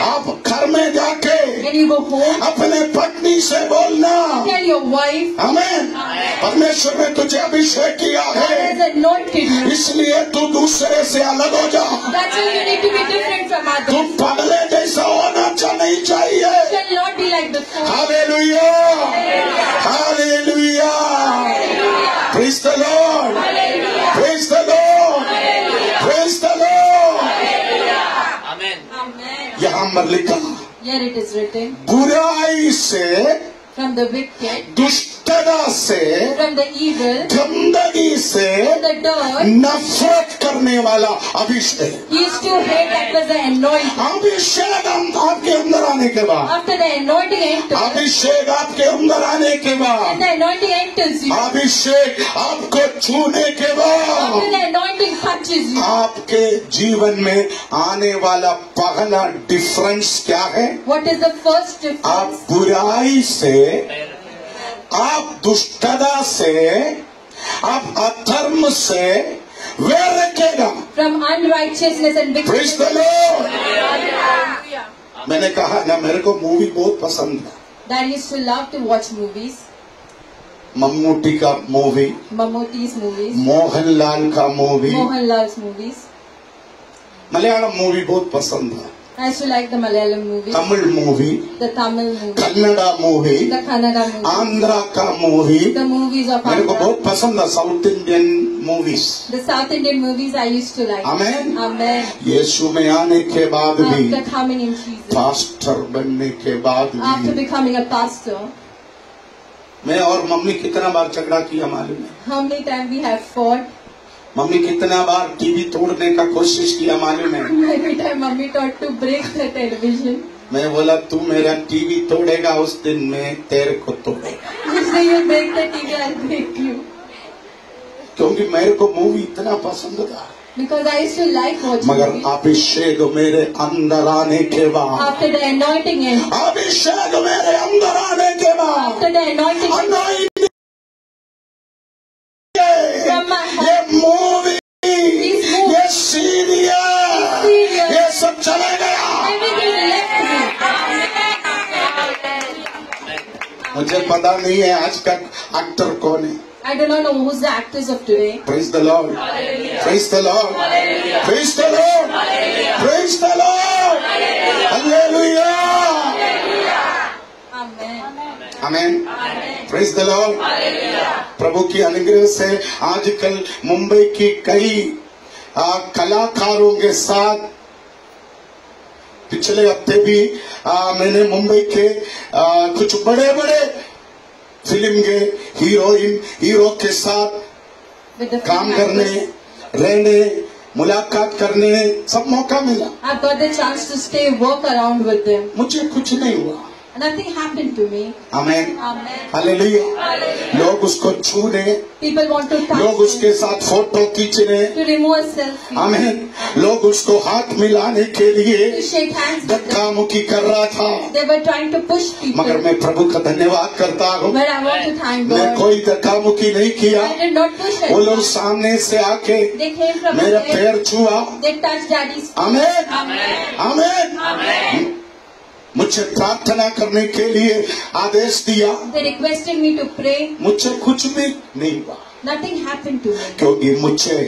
आप घर में जाके When you go home, अपने पत्नी से बोलना, tell your wife, आमेन, परमेश्वर ने तुझे अभिषेक किया God है, has anointed you. इसलिए तू दूसरे से अलग हो जा। That's why you need to be different from तू others. पगले जैसा होना नहीं चाहिए। You shall not be like the fool. Hallelujah, hallelujah, praise the Lord, praise the Lord, praise the Lord. Amen. यहाँ पर लिखा, Here it is written, बुराई से, from the wicked, दुष्टता से, from the evil, गंदगी से from the dirt, नफरत करने वाला अभिषेक। he used to hate. That was the anointing. अभिषेक आपके अंदर आने के बाद, After the anointing enters, अभिषेक आपके अंदर आने के बाद, when the anointing enters you, अभिषेक आपको छूने के बाद, after the anointing touches you, आपके जीवन में आने वाला पहला डिफरेंस क्या है? what is the first आप difference? बुराई से, आप दुष्टता से, आप अधर्म से वैर रखेगा। From unrighteousness and praise the wickedness. Lord. मैंने कहा ना, मेरे को मूवी बहुत पसंद है। Dad used to love to watch movies, Mammootty का मूवी, Mammootty's movies, मोहनलाल का movie, Mohanlal's movies. Malayalam movie बहुत पसंद है, I used to like the Malayalam movies, Tamil movie, the Tamil movies, Kannada movie, the Kannada movies, Andhra का मूवी, the movies of मेरे को Andhra. बहुत पसंद है south Indian movies. The South Indian movies I used to like. Amen. Amen. यीशु में आने के बाद भी, After coming in Jesus, pastor बनने के बाद after भी, becoming a pastor, मैं और मम्मी कितना बार झगड़ा किया मालूम है? how many times we have fought? Mummy कितना बार टीवी तोड़ने का कोशिश किया मालूम है? Every time mommy tried to break the television. मैं बोला तू मेरा टीवी तोड़ेगा उस दिन मैं तेरे को तोड़ेगा, Just say you break the TV, I'll break you. क्योंकि मेरे को मूवी इतना पसंद था। Because I used to like watching मगर movies. अभिषेक मेरे अंदर आने के बाद, After the anointing and अभिषेक मेरे अंदर आने के बाद, after the anointing anointing from my ये heart, मूवी, These movies, ये सीरियल, serials, ये सब चले गया। everything left me. मुझे पता नहीं है आज का एक्टर कौन है। I do not know who's the actors of today. Praise the Lord, praise the Lord, praise the Lord, praise the Lord, Hallelujah, Amen. Amen, praise the Lord। प्रभु की अनुग्रह से आजकल मुंबई की कई कलाकारों के साथ, पिछले हफ्ते भी मैंने मुंबई के कुछ बड़े बड़े फिल्म के हीरो के साथ With the काम film करने, actors, रहने, मुलाकात करने सब मौका मिला। I've got the chance to stay, work around with them. मुझे कुछ नहीं हुआ। Nothing happened to me. Amen, Amen. Hallelujah. लोग उसको छूने, People want to touch लोग उसके him, साथ फोटो खींचने, to remove a selfie, आमेन, लोग उसको हाथ मिलाने के लिए to shake hands with them. धक्का मुक्की कर रहा था। They were trying to push people. मगर मैं प्रभु का धन्यवाद करता हूँ, But I want to thank मैं God. कोई धक्का मुक्की नहीं किया। I did not push वो लोग anyone. सामने से आके They came from मेरा there. पैर छुआ। They touched Daddy's feet. आमेन, आमेन। मुझे प्रार्थना करने के लिए आदेश दिया। They requested me to pray. मुझे कुछ भी नहीं हुआ, Nothing happened to me. क्योंकि मुझे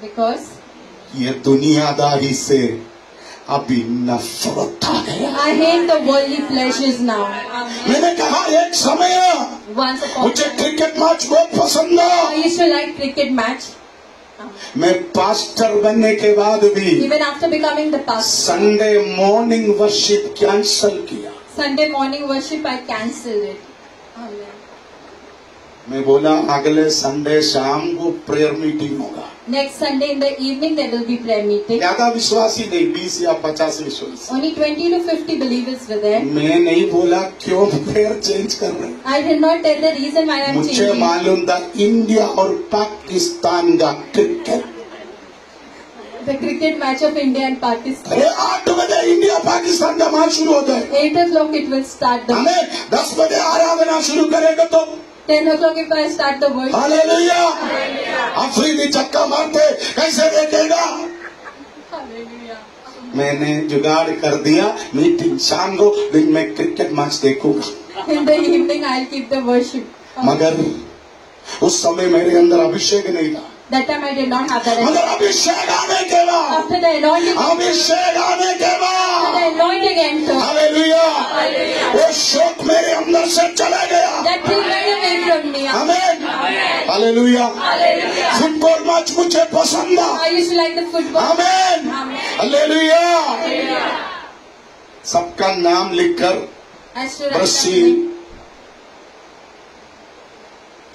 Because ये दुनियादारी से अभी नफरत आ गया। I hate the worldly pleasures now. Amen. मैंने कहा एक समय Once upon a मुझे time, क्रिकेट मैच बहुत पसंद I था। used to like cricket match. मैं पास्टर बनने के बाद भी Even after becoming the pastor, Sunday morning worship cancel किया। Sunday morning worship, I cancelled it. Amen. मैं बोला अगले संडे शाम को प्रेयर मीटिंग होगा। Next Sunday in the evening, there will be prayer meeting. ज्यादा विश्वासी नहीं, 20 या 50 विश्वासी। Only 20 to 50 believers were there. मैं नहीं बोला क्यों प्रेयर चेंज कर रहे हैं। I did not tell the reason why I am मुझे changing. मालूम था इंडिया और पाकिस्तान का cricket The cricket match of India and Pakistan. अरे 8 बजे इंडिया पाकिस्तान का मैच शुरू होता है। 8 o'clock it will start the. हमें 10 बजे आराधना शुरू करेगा तो 10 o'clock if I start the worship. Hallelujah. Afridi चक्का मारते कैसे देखेगा? Hallelujah. मैंने जुगाड़ कर दिया, मीटिंग शाम को, दिन में क्रिकेट मैच देखूंगा। In the evening I'll keep the worship. मगर उस समय मेरे अंदर अभिषेक नहीं था। That time I did not have that. मगर अभिषेक आने के बाद, After the anointing. अभिषेक आने के After बाद, the anointing entered. हालेलुया, वो शोक मेरे अंदर से चला गया। That thing went away from me. आमीन, हालेलुया। फुटबॉल मैच मुझे पसंद था। I used to like the football. आमीन, हालेलुया। सबका नाम लिखकर I used to write रस्सी, something.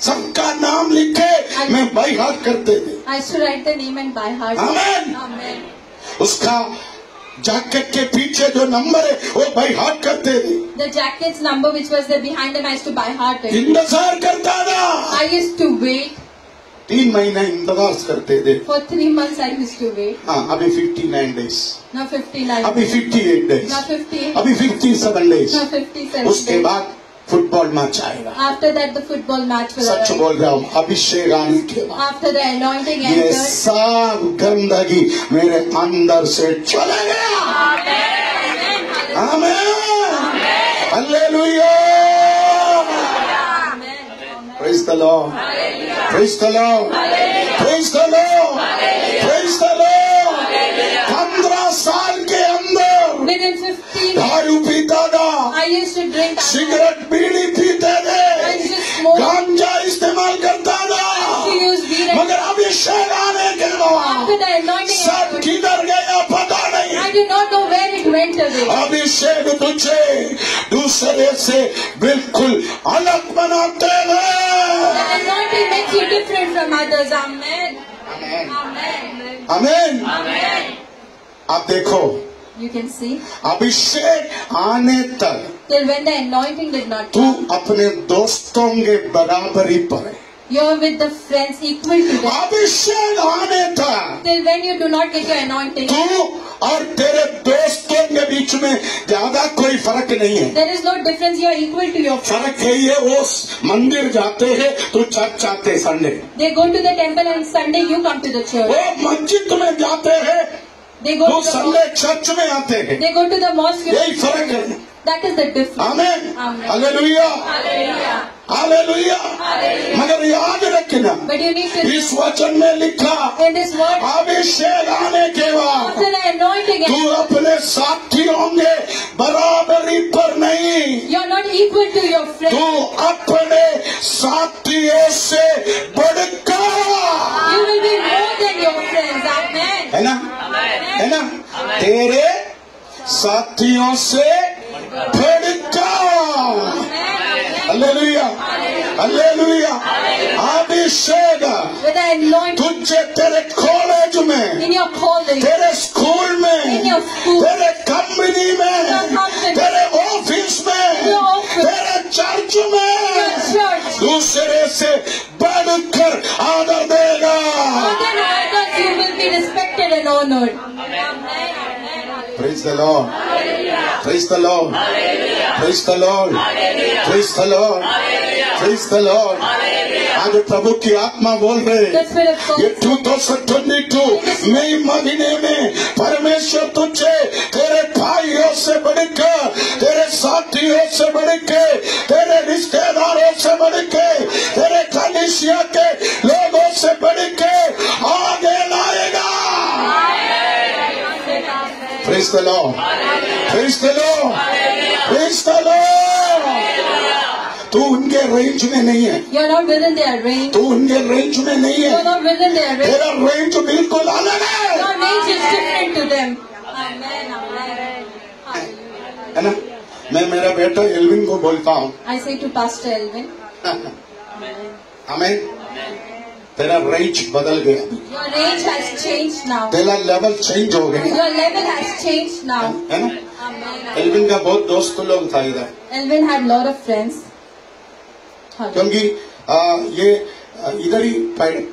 सबका नाम लिखे मैं बाई हाथ करते थे। I used to write the name and by heart. आमीन। Amen. उसका जैकेट के पीछे जो नंबर है वो बाई हाथ करते थे। The jacket's number which was there behind him I used to by heart it. इंतजार करता था। I used to wait. 3 महीने इंतजार करते थे। For 3 months I used to wait. हाँ, अभी 59 डेज, Now 59. अभी 58 डेज, Now 58. अभी 57 डेज। Now 57. उसके बाद फुटबॉल मैच आएगा। After that the football match will such arrive. बोल रहा हूँ, अभिषेक आने के बाद After the anointing ये entered. सब गंदगी मेरे अंदर से चला गया। आमीन, hallelujah. Praise the Lord. Praise the Lord. Praise the Lord. Praise the Lord. 15 साल के अंदर Within 15 दारू पीता था, I used to drink alcohol. Cigarette bidi पीते I थे, used to smoke. गांजा इस्तेमाल करता I था। used to use weed. मगर अभिषेक आने के After बाद the anointing सब entered. किधर गया पता I नहीं। do not know where it went away. अभिषेक तुझे दूसरे से बिल्कुल अलग बनाते The हैं। anointing makes you different from others. Amen. आमीन, Amen. आमीन। आप देखो, You can see. अभिषेक आने तक Till when the anointing did not तू come, अपने दोस्तों के बराबरी पर है। you're with the friends equal to them. अभिषेक आने तक Till when you do not get your anointing, तू और तेरे दोस्तों के बीच में ज्यादा कोई फर्क नहीं है। there is no difference. You're equal to your friends. फर्क है ये, वो मंदिर जाते हैं, तू चर्च आते Sunday. They go to the temple and Sunday you come to the church. वो मस्जिद में जाते हैं, They go वो to the Sunday mosque. Church में आते हैं। They go to the mosque. यही फर्क है। That is the difference. आमीन, Amen. Hallelujah, Hallelujah. हालेलुया। मगर याद रखना, But you need to इस वचन में लिखा, in this word. अभिषेक आने के बाद After the anointing, तू अपने साथियों के बराबरी पर नहीं, you're not equal to your तू friends. अपने साथियों से बढ़कर, You will be more than your friends. Amen. है ना, है ना, तेरे साथियों से बढ़कर। Hallelujah, hallelujah. Abhishek With the anointing तुझे तेरे कॉलेज में, in your calling, तेरे स्कूल में, in your school, तेरे कंपनी में, your company, तेरे ऑफिस में, your office, तेरे चर्च your में church, दूसरे से बढ़कर आदर देगा। more than others, you will be respected and honored. Praise the Lord. Praise the Lord. Praise the Lord. Praise the Lord. Praise the Lord. आज प्रभु की आत्मा बोल रहे, The Spirit of God. ये 2022 मई महीने में परमेश्वर तुझे तेरे भाइयों से बढ़कर, तेरे साथियों से बढ़कर, तेरे रिश्तेदारों से बढ़कर, तेरे कलीसिया के लोगों से बढ़कर आगे लाएगा। Praise the Lord. Praise the Lord. Praise the Lord. तू उनके रेंज में नहीं है, You're not within their range. तू उनके रेंज में नहीं You're है, not within their range. तेरा रेंज बिल्कुल अलग है। Your range is different to them. Amen. Amen. है ना, मैं मेरा बेटा एल्विन को बोलता हूँ, I say to Pastor Elvin, आमीन, तेरा रेंज बदल गया, your range has changed now. तेरा लेवल चेंज हो गया, Your level has changed now. है ना। Amen. एल्विन का बहुत दोस्त लोग था इधर, Elvin had lot of friends. क्योंकि ये इधर ही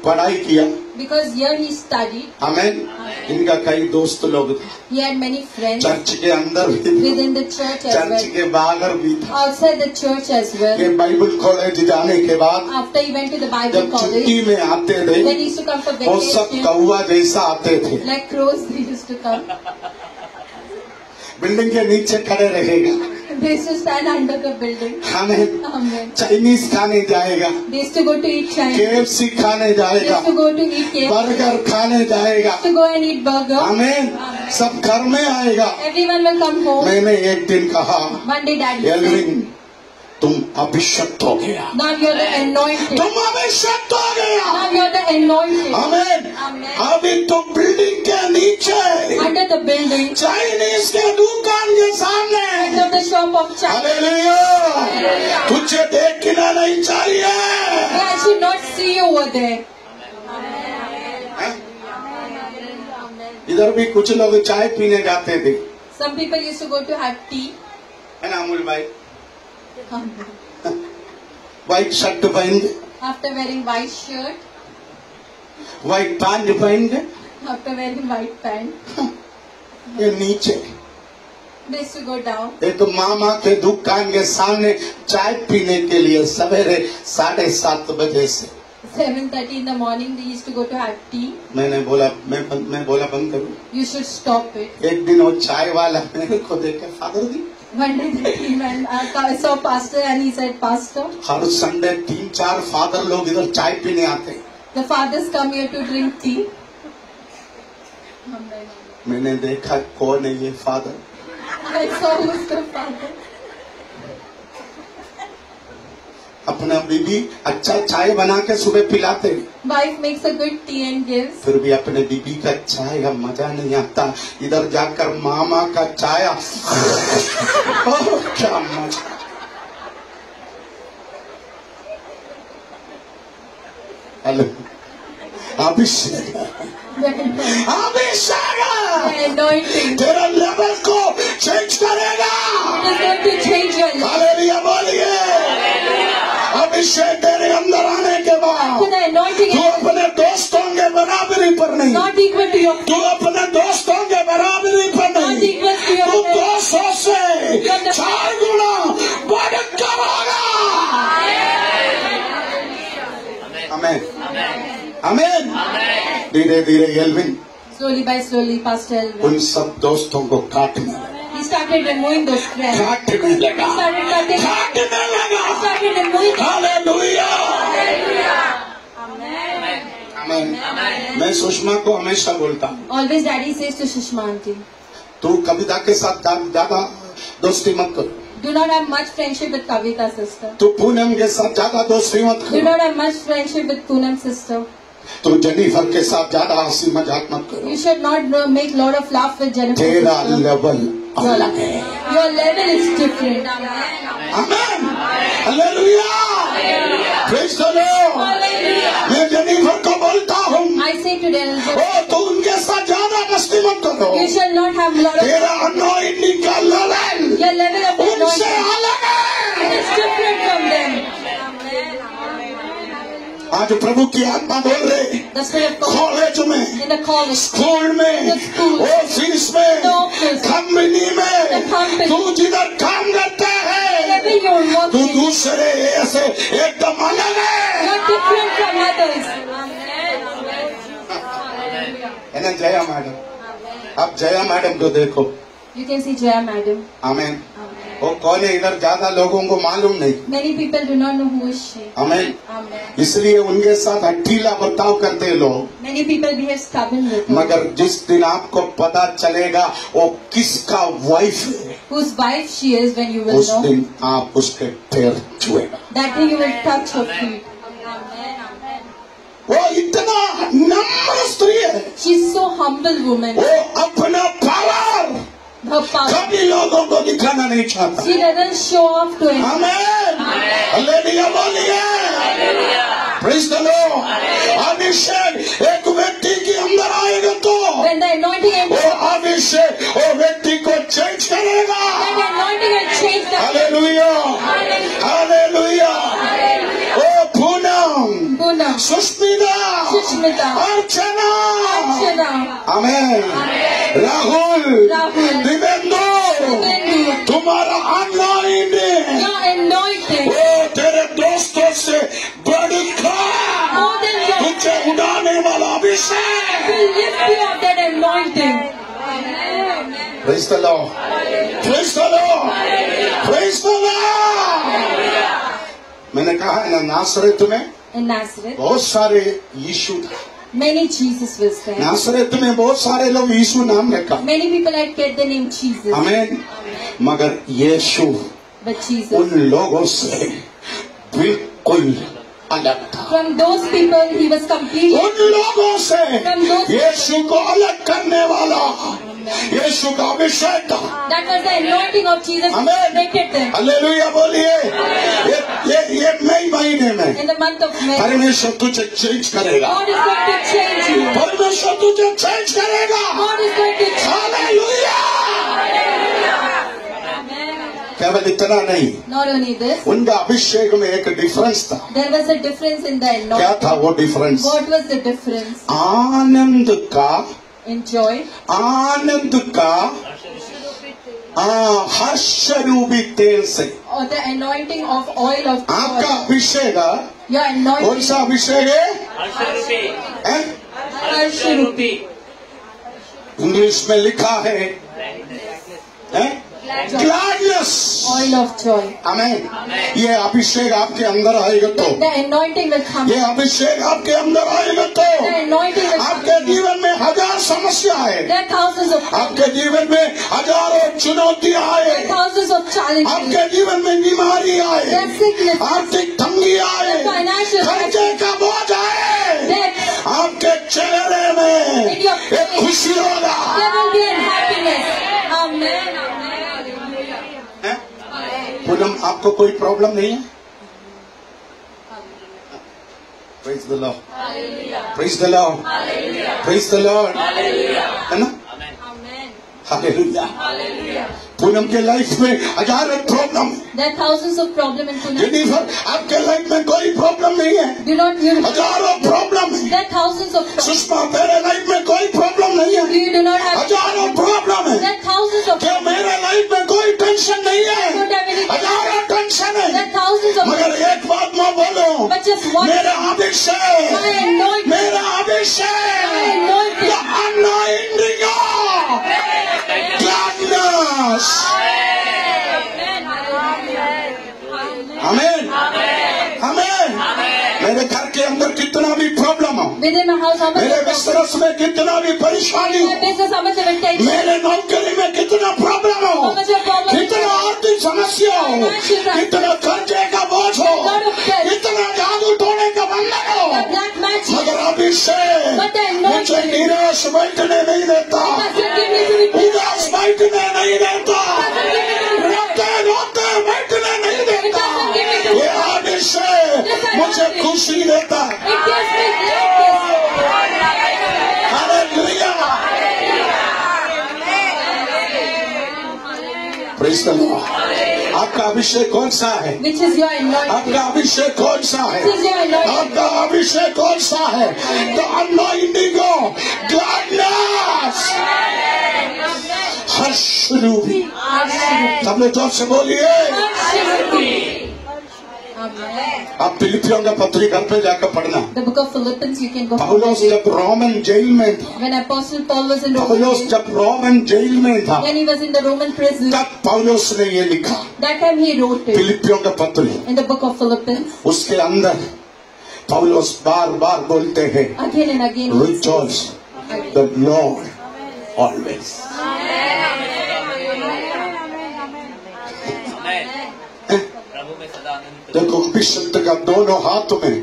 पढ़ाई किया, Because here he studied. आमीन। इनका कई दोस्त लोग थे, He had many friends church के अंदर भी थे, within the church as church well, के बाहर भी था। outside the church as well. ये बाइबल कॉलेज जाने के बाद After he went to the Bible जब college, छुट्टी में आते थे, when he used to come for वो सब vacation, कौवा जैसा आते थे, like crows, they used to come. Building के नीचे खड़े रहेगा, They used to stand under the building. आमीन। Amen. चाइनीज खाने जाएगा, They used to go to eat Chinese. KFC खाने They जाएगा, used to go to eat KFC. Burger खाने जाएगा, To go and eat burger. आमीन। सब घर में आएगा। Everyone will come home. मैंने एक दिन कहा, One day daddy said, Alvin तुम अभिषिक्त हो गया, now you're the anointed. तुम अभिषिक्त हो गया, Now you're the anointed. आमीन। Amen. अभी तो बिल्डिंग के नीचे Under the building, चाइनीज के दुकान के सामने, under the shop of China. Hallelujah, तुझे देखना नहीं चाहिए। I should not see you over there. हैं? इधर भी कुछ लोग चाय पीने जाते थे, Some people used to go to have tea. है ना अमूल भाई? व्हाइट शर्ट पहन के, After wearing white shirt, white pant पहन के, after wearing white pant, ये नीचे they used to go down. एक मामा के दुकान के सामने चाय पीने के लिए सवेरे 7:30 बजे से 7:30 in the morning, they used to go to have tea. मैं बोला बंद करूं। You should stop it. एक दिन वो चाय वाला मेरे को देख के father ji, One day they came and I saw pastor and he said, Pastor, her Sunday 3-4 father लोग इधर चाय पीने आते हैं। the fathers come here to drink tea. मैंने देखा कौन है ये father, I saw who's the father. अपना बीबी अच्छा चाय बना के सुबह पिलाते हैं, Wife makes a good tea and gives. फिर भी अपने बीबी का चाय का मजा नहीं आता। इधर जाकर मामा का चाय ओह, क्या मजा। हेलो, अभिषेक अभिषेक Anointing. तेरा लेवल को चेंज करेगा। It is going to change your life. Hallelujah बोलिए। अभिषेक तेरे अंदर आने के बाद To the anointing, तू अपने दोस्तों के बराबरी पर नहीं, not equal to your, तू अपने दोस्तों के बराबरी पर not नहीं, equal to तू your, 200 से 4 गुना बढ़कर होगा। आमीन, आमीन। धीरे धीरे Alvin slowly by slowly, Pastor Elvin, उन सब दोस्तों को काटने लगा, he started removing those friends. काटने लगा, He started cutting, काटने लगा। he started removing. Hallelujah, Amen. आमीन। मैं सुषमा को हमेशा बोलता हूँ, Always daddy says to Sushma aunty, तू कविता के साथ ज्यादा दोस्ती मत कर, do not have much friendship with Kavita sister. तू पूनम के साथ ज्यादा दोस्ती मत Do कर, not have much friendship with Poonam sister. तू जेनिफर के साथ ज्यादा हंसी मजाक मत करो। You should not make lot of laugh with Jennifer तेरा sister. लेवल Your, अलग है। your level is different. आमीन, hallelujah, praise the Lord. Hallelujah. मैं जेनिफर को बोलता हूँ, I say to them, ओ तू उनके साथ ज्यादा मस्ती मत करो, you shall not have lot of, तेरा अनॉइंटिंग का लेवल your level of उनसे anointing अलग है। is different from them. आज प्रभु की आत्मा बोल रहे, The Spirit of God college में, in the college, स्कूल में, The school. ऑफिस में, The office. कंपनी में, The company. तू जिधर काम करता है, wherever you are तू working, दूसरे ऐसे एकदम अलग है। you are different from others. है ना जया मैडम? अब जया मैडम को देखो, You can see Jaya madam. आमीन। वो कौन है इधर ज्यादा लोगों को मालूम नहीं, Many people do not know who is she. आमीन। Amen. इसलिए उनके साथ हठीला बर्ताव करते हैं लोग, Many people behave stubborn with her. मगर जिस दिन आपको पता चलेगा वो किसका वाइफ है, Whose wife she is, when you will उस know, दिन आप उसके पैर छुएगा। that day you will touch her feet. वो इतना नम्र स्त्री है, She is so humble woman. वो अपना पावर Her power. कभी लोगों को दिखाना नहीं चाहता। She doesn't show off to him. आमीन, हालेलुया बोलिए, प्रेज़ द लॉर्ड। अभिषेक एक व्यक्ति के अंदर आएगा तो When the anointing वो enters, अभिषेक वो व्यक्ति को चेंज करेगा। when the anointing will change the hallelujah, hallelujah. ओ Poonam, Poonam, Sushmita, Sushmita, Archita, Archana, Archana, amen, Rahul, Divendu, तुम्हारा अनॉइंटिंग, your anointing, वो तेरे दोस्तों से बढ़कर more than your, तुझे उड़ाने वाला अभिषेक। will lift you up that anointing. Praise the Lord, praise the Lord, praise the Lord। मैंने कहा है ना, नासरत में In Nazareth, बहुत सारे यीशु था। many Jesus was there. नासरत में बहुत सारे लोग यीशु नाम रखा, Many people had kept the name Jesus, आमेन, मगर यीशु but Jesus, उन लोगों से बिल्कुल अलग था। from those people, he was completely, उन लोगों से यीशु को अलग करने वाला यीशु का अभिषेक था। that was the anointing of Jesus Amen. that separated them. Hallelujah बोलिए। ये मई महीने में In the month of May, परमेश्वर तुझे चेंज करेगा, God is going to change you. परमेश्वर तुझे चेंज करेगा। God is going to change. Hallelujah. केवल इतना नहीं, Not only this, उनका अभिषेक में एक डिफरेंस था। there was a difference in the क्या था anointing. वो difference? What was the difference? आनंद का, In joy, आनंद का हर्षरूपी तेल से। or the anointing of oil of आपका joy. अभिषेक Your कौन anointing, सा अभिषेक है? हैं? Harsharupi, इंग्लिश में लिखा है ग्लैडनेस, oil of joy. आमेन। ये अभिषेक आपके अंदर आएगा तो, The anointing will come. ये अभिषेक आपके अंदर आएगा The तो anointing will come. आपके जीवन में हजार समस्या है, There are thousands of आपके जीवन में हजारों चुनौतियां there are आए, thousands of challenges. आपके जीवन में बीमारी आए, There are sickness, आर्थिक तंगी आए, there are financial खर्चे का बोझ आए, death. आपके चेहरे में In your एक face, खुशी होगा। there will be a happiness. Amen. हैं? पूनम, आपको कोई प्रॉब्लम नहीं है? Praise the Lord, praise the Lord, praise the Lord, है ना? हालेलुया। पूनम के लाइफ में हजारों problem, There are thousands of problems in Pune. Jennifer आपके लाइफ में कोई प्रॉब्लम नहीं है, Do not you? हजारों प्रॉब्लम है। There are thousands of problems. Sushma तेरे लाइफ में कोई प्रॉब्लम नहीं है, You do not have. हजारों प्रॉब्लम There है। are thousands of क्या problems. मेरे लाइफ में कोई टेंशन नहीं You है? don't have any. हजारों टेंशन There है, are thousands of. मगर एक बात मैं बोलूं, But just one. मेरा अभिषेक, My anointing. मेरा My Abhishek, anointing. the anointing of gladness, आमेन, आमेन। मेरे घर के अंदर कितना भी प्रॉब्लम हो, Within my house, how much मेरे of problems? बिजनेस में कितना भी परेशानी My हो, business, how much of attention? मेरे नौकरी में कितना प्रॉब्लम हो, How much of problems? कितना आर्थिक समस्या हो, कितना कर्जे का बोझ हो, कितना जादू टोने का बंधन The हो, black magic. मगर अभिषेक But the मुझे anointing निराश बैठने नहीं देता, doesn't give me to be. उदास बैठने नहीं देता, Doesn't give me to be. रोते रोते बैठने नहीं देता। ये अभिषेक मुझे खुशी देता है। It gives me gladness. Hallelujah, praise the Lord. आपका अभिषेक कौन सा है? Which is your anointing? आपका अभिषेक कौन सा है? Which is your anointing? आपका अभिषेक कौन सा है? The anointing of gladness, हर्षरूपी। सब लोग जोर से बोलिए। Amen. आप फिलिपियों का पत्री घर पे जाकर पढ़ना। The book of Philippians, you can go. पौलुस जब रोमन जेल में था, When Apostle Paul was in Roman, पौलुस जब रोमन जेल में था, when he was in the Roman prison, तब पौलुस ने ये लिखा, that time he wrote it फिलिपियों का पत्री। in the book of Philippians. उसके अंदर पौलुस बार बार बोलते हैं, Again and again. he rejoice says, the Lord always। देखो अभिषिक्त का दोनों हाथ में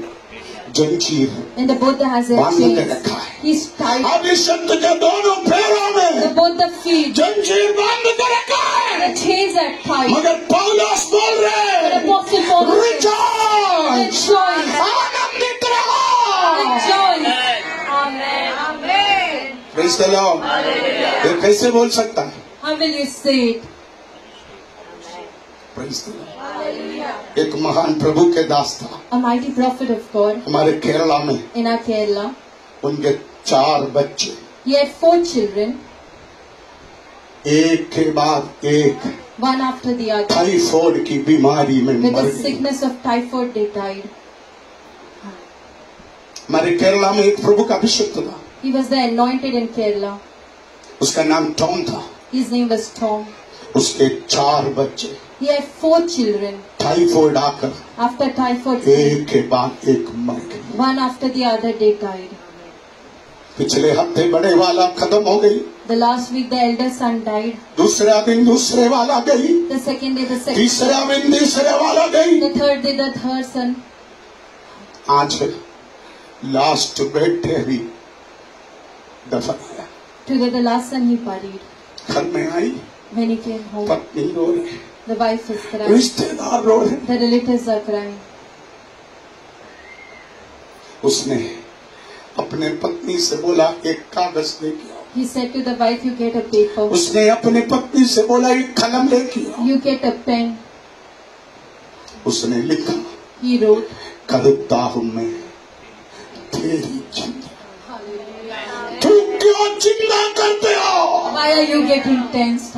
जंजीर In the both the hands there are बांध के chains. रखा है। He's tied. अभिषिक्त के दोनों पैरों The में both the feet, जंजीर बांध के रखा है, the chains are tied. मगर पौलुस बोल रहे The हैं, Apostle Paul says, rejoice, rejoice, आनंदित रहो। rejoice. Amen. Praise the Lord. ये कैसे बोल सकता है? How will you say it? Praise the Lord. एक महान प्रभु के दास था A mighty prophet of God हमारे केरला में, in our Kerala. उनके 4 बच्चे, He had 4 children, एक के बाद एक one after the other. Typhoid की बीमारी में With मर the गए। sickness of typhoid, they died. हमारे केरला में एक प्रभु का अभिषेक था, He was the anointed in Kerala. उसका नाम टॉम था। His name was Tom. उसके 4 बच्चे He had 4 children. टाइफाइड आकर After typhoid, एक के बाद एक मर गए। one after the other, they died. पिछले हफ्ते बड़े वाला खत्म हो गई, The last week, the elder son died. दूसरा दिन दूसरे वाला गई, The second day, the second. तीसरा दिन तीसरे वाला गई। The third day, the third son. आज लास्ट बेटे भी दफनाया। Today, the last son he buried. घर में आई, When he came home, पत्नी रो रही, the wife is crying. रिश्तेदार रो रहे। The relatives are crying. उसने अपने पत्नी से बोला एक कागज लेके आओ। He said to the wife, you get a paper. उसने अपने पत्नी से बोला एक कलम लेके आओ। You get a pen. उसने लिखा, He wrote, करता हूं मैं तेरी चिंता, तू क्यों चिंता करते हो? why are you getting tensed?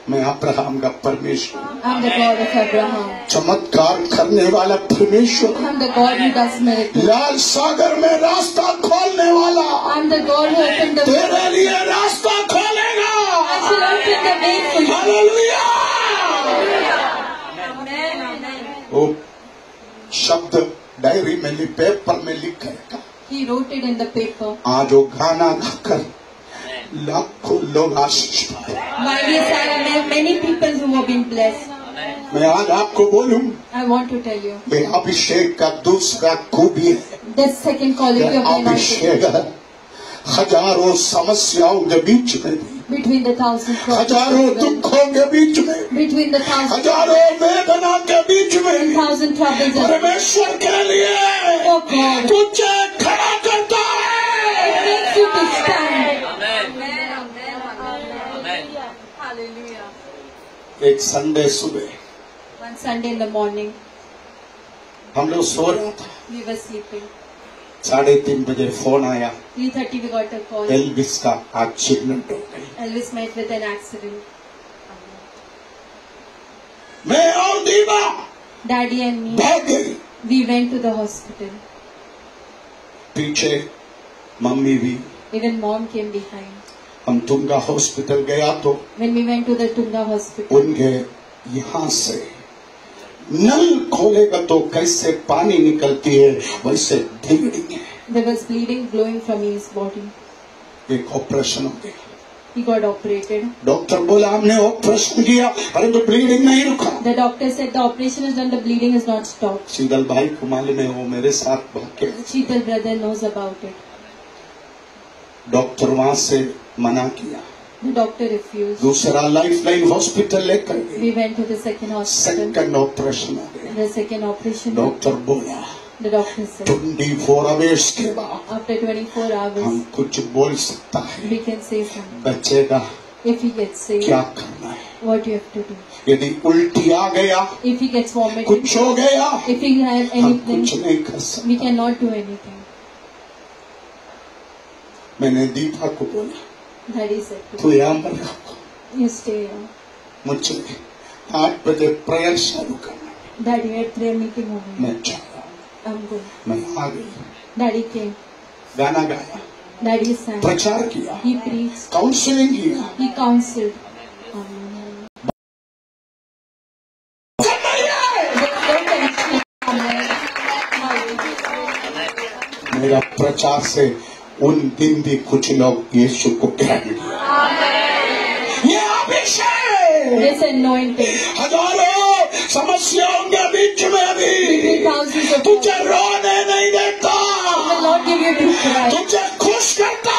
मैं अब्राहम का परमेश्वर, I'm the God of Abraham. चमत्कार करने वाला परमेश्वर, I'm the God who does miracles. लाल सागर में रास्ता खोलने वाला, I'm the God who opened the way. तेरे लिए रास्ता खोलेगा। I shall open the way for you. Hallelujah. वो शब्द डायरी में पेपर में लिखेगा। He wrote it in the paper. आज वो गाना गाकर लाखों लोग आशीष पाए। By this I have many people who have been blessed. मैं आज आपको बोलूं, I want to tell you. ये अभिषेक का दूसरा खूबी है। The second quality ये of the अभिषेक anointing. हजारों समस्याओं के बीच में भी, Between the 1,000 हजारों problems, दुखों के बीच में, between the 1,000 हजारों वेदना के बीच में, 1,000 troubles, परमेश्वर के लिए oh God, तुझे खड़ा करता है। it makes you to stand. एक संडे सुबह One Sunday in the morning, हम लोग सो रहे थे, we were sleeping. 3:30 बजे फोन आया, 3:30 we got a call. Elvis का एक्सीडेंट हो गई। Elvis met with an accident. मैं और दीवा Daddy and me, भाग गई, we went to the hospital. पीछे मम्मी भी। Even mom came behind. हम तुंगा हॉस्पिटल गया तो When we went to the Tunga hospital, उनके यहाँ से नल खोलेगा तो कैसे पानी निकलती है वैसे ब्लीडिंग है। there was bleeding flowing from his body. एक ऑपरेशन हो गया। He got operated. डॉक्टर बोला हमने ऑपरेशन किया परंतु ब्लीडिंग नहीं रुका। The doctor said the operation is done, the bleeding is not stopped. शीतल भाई को मालूम है, वो मेरे साथ भाग के Sheetal brother knows about it. Doctor वहां से मना किया। The doctor refused. दूसरा लाइफलाइन हॉस्पिटल लेकर गए। We went to the second hospital. Second operation हो गया। The second operation, डॉक्टर बोला the doctor said, 24 आवर्स के बाद after 24 हम hours, कुछ बोल सकता है, we can say something. बचेगा If he gets sick, क्या करना है। what you have to do. यदि उल्टी आ गया, If he gets vomited, कुछ हो गया, if he has हम anything, कुछ नहीं कर सकते। we cannot do anything. मैंने दीपा को बोला Daddy said to तू me, यहाँ पर रहो, you stay here. मुझे 8 बजे प्रेयर शुरू करना है। Daddy had prayer meeting over. मैं जा रहा हूँ। I'm going. मैं आ गई, Daddy came. गाना गाया, Daddy sang. प्रचार किया, He preached. काउंसलिंग किया। He counseled. Amen. मेरा प्रचार से उन दिन भी कुछ लोग यीशु को ग्रहण किया। ये अभिषेक This anointing. हजारों समस्याओं के बीच में भी Thousands of तुझे रोने नहीं देता, will not give you to cry. तुझे खुश करता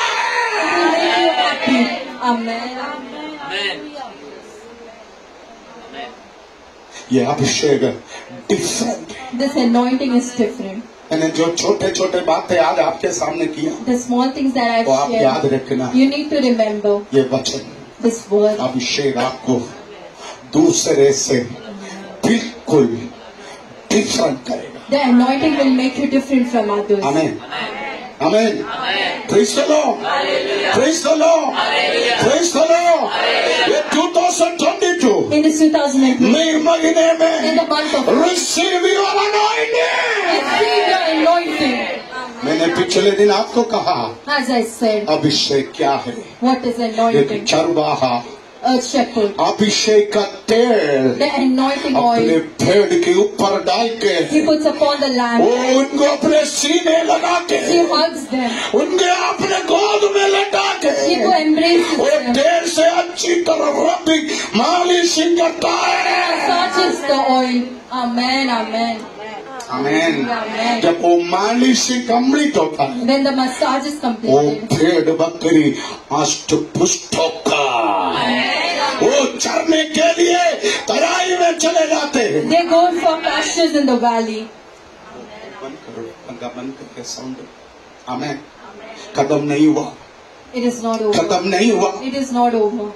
He will है। make you happy. Amen. ये अभिषेक different. This anointing is different. मैंने जो छोटे छोटे बातें आज आपके सामने किया The small things that I've वो आप याद shared, रखना। you need to remember ये वचन this word. अभिषेक आपको दूसरे से बिल्कुल डिफरेंट करेगा। The anointing will make you different from others. आमीन, आमीन। Praise the Lord, praise the Lord, praise the Lord. ये 2022 In this 2020, मई महीने in में the month of receive your anointing। receive your anointing. मैंने पिछले दिन आपको कहा As I said, अभिषेक क्या है? what is एक anointing? चरवाहा A shepherd. अभिषेक का तेल The anointing अपने oil भेड़ के ऊपर डाल के he puts upon the lamb. वो उनको अपने सीने लगा के He hugs them. उनके अपने गोद में लटा के He को embraces वो them. तेल से अच्छी तरह रबी मालिश करता है। Touches the oil. Amen, amen. आमीन। Amen. जब वो मालिश कंप्लीट होता है When the massage is वो completed, भेड़ बकरी अष्ट पुष्ट होकर वो चरने के लिए तराई में चले जाते हैं। they go for pastures in the valley. बंद करो, पंखा बंद करके साउंड। आमीन। खत्म नहीं हुआ, It is not over. खत्म नहीं हुआ। It is not over.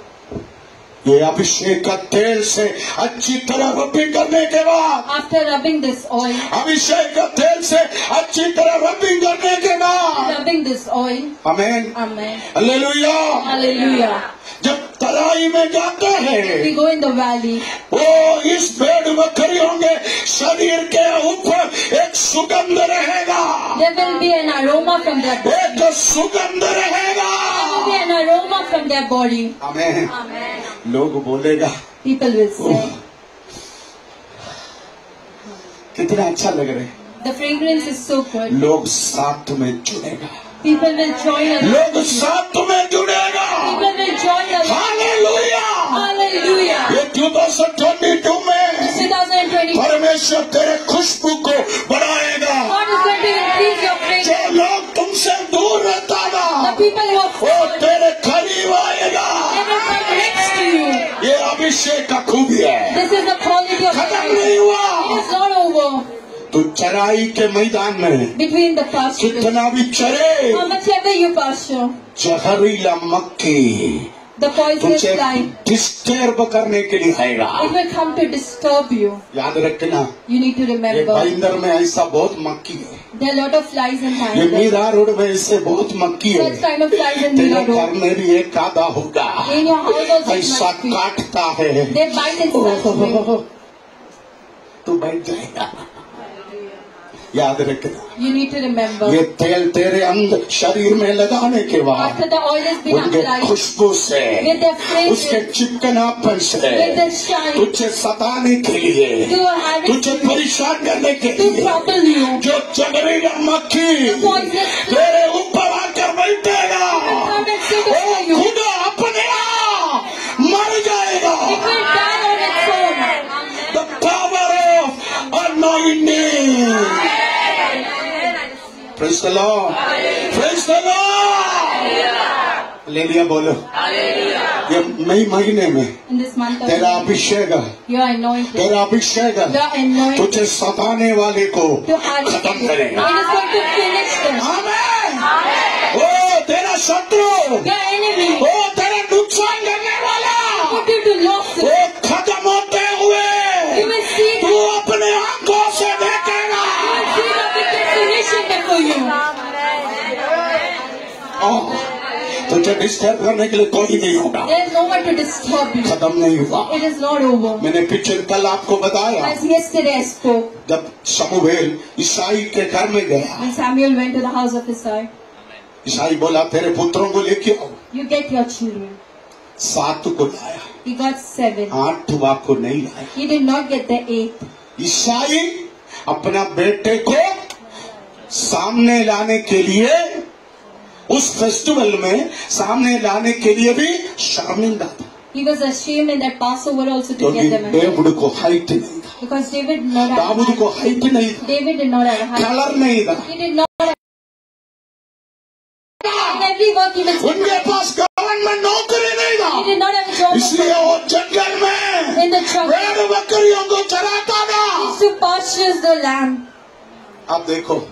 ये अभिषेक का तेल से अच्छी तरह रबी करने के बाद After rubbing this oil, अभिषेक का तेल से अच्छी तरह रबी करने के बाद rubbing this oil, आमीन, amen. हालेलुया। Hallelujah. जब तराई में जाते हैं We go in the valley. वो इस भेड़ बकरियों के शरीर के ऊपर एक सुगंध रहेगा, There will be an aroma from their body. एक सुगंध रहेगा। There will be an aroma from their body. आमीन। Amen. लोग बोलेगा People will say, कितना अच्छा लग रहा है। the fragrance is so good. लोग साथ में जुड़ेगा, People will join us. लोग साथ में जुड़ेगा। People will join us. Hallelujah. Hallelujah. ये 2022 में 2020, परमेश्वर तेरे खुशबू को बढ़ाएगा। God is going to increase your जो fragrance. लोग तुमसे दूर रहता The था people who are वो far, तेरे करीब आएगा। they will come next to you. ये अभिषेक का खूबी है। This is the quality of खत्म anointing. नहीं हुआ। It is not over. तो चराई के मैदान में Between the pastures, कितना भी चरे, how much ever you pasture, जहरीला मक्खी the poisonous तुझे fly, डिस्टर्ब करने के लिए आएगा। it will come to disturb you. याद रखना, You need to ये remember. भाईंदर में ऐसा बहुत मक्खी है, There are a lot of flies in ये Thailand. मीरा रोड में ऐसे बहुत मक्खी है। Such kind of flies in तेरे Mira घर Road. में भी एक आधा होगा, In your house also it ऐसा might be. काटता है। They bite and scratch you. तू बैठ जाएगा। याद रखना, You need to remember. ये तेल तेरे अंदर शरीर में लगाने के बाद After the oil has been उनके applied, खुशबू से, with their fragrance, उसके चिपकनापन से with the shine, तुझे सताने के लिए, to have तुझे it, परेशान करने के to लिए trouble you. जो जहरीला मक्खी Poisonous fly तेरे ऊपर आकर बैठेगा will come and sit वो over you. खुद अपने आप मर जाएगा। It will die on its own. The power of anointing. Praise the Lord. Praise the Lord. Hallelujah बोलो। ये मई महीने में In this month of तेरा अभिषेक, you are anointed. तेरा अभिषेक You are anointed तुझे सताने वाले को to harm you. खत्म It is करेगा। going to finish them. आमीन। ओ तेरा शत्रु, Your enemy ओ तेरा नुकसान करने वाला, put you to losses. वो खत्म होते हुए You will see तू अपने आंखों से देखेगा। see the wicked finishing before you. तुझे डिस्टर्ब करने के लिए कोई नहीं होगा। There is no one to disturb you. खत्म नहीं हुआ। It is not over. मैंने पिछले कल आपको बताया, As yesterday I spoke, जब समूएल ईसाई के घर में गया, when Samuel went to the house of Isai, ईसाई बोला तेरे पुत्रों को लेके आओ। you get your children. 7 को लाया, He got 7. 8वां को नहीं लाया। He did not get the 8th. ईसाई अपना बेटे को सामने लाने के लिए, उस फेस्टिवल में सामने लाने के लिए भी शर्मिंदा था, He was ashamed in that Passover also to क्योंकि get them ahead. डेविड को हाइट नहीं था, Because David did not have a Dawood को height. हाइट नहीं था, David did not have a height. Colour नहीं था, He did not have in every work he was उनके पास गवर्नमेंट नौकरी नहीं He था, did not have a job. इसलिए वो जंगल में In the jungle, भेड़ बकरियों को चराता he था। used to pasture the lamb. आप देखो,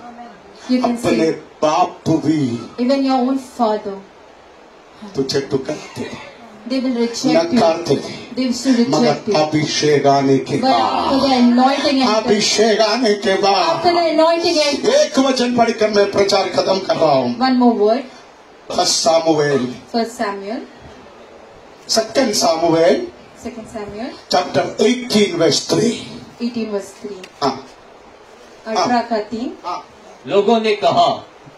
You can अपने see, बाप भी even your own father तुझे टुकराते थे, They will reject you. नकारते थे, They will reject मगर you. अभिषेक आने के But after बाद, the anointing enters, अभिषेक आने के बाद, after the anointing enters, एक वचन पढ़कर मैं प्रचार खत्म कर रहा हूँ। one more word. First Samuel, 1 Samuel, second Samuel 2 Samuel, chapter 18 verse 3। 18 verse 3. हाँ, 18 का 3. हाँ, लोगों ने कहा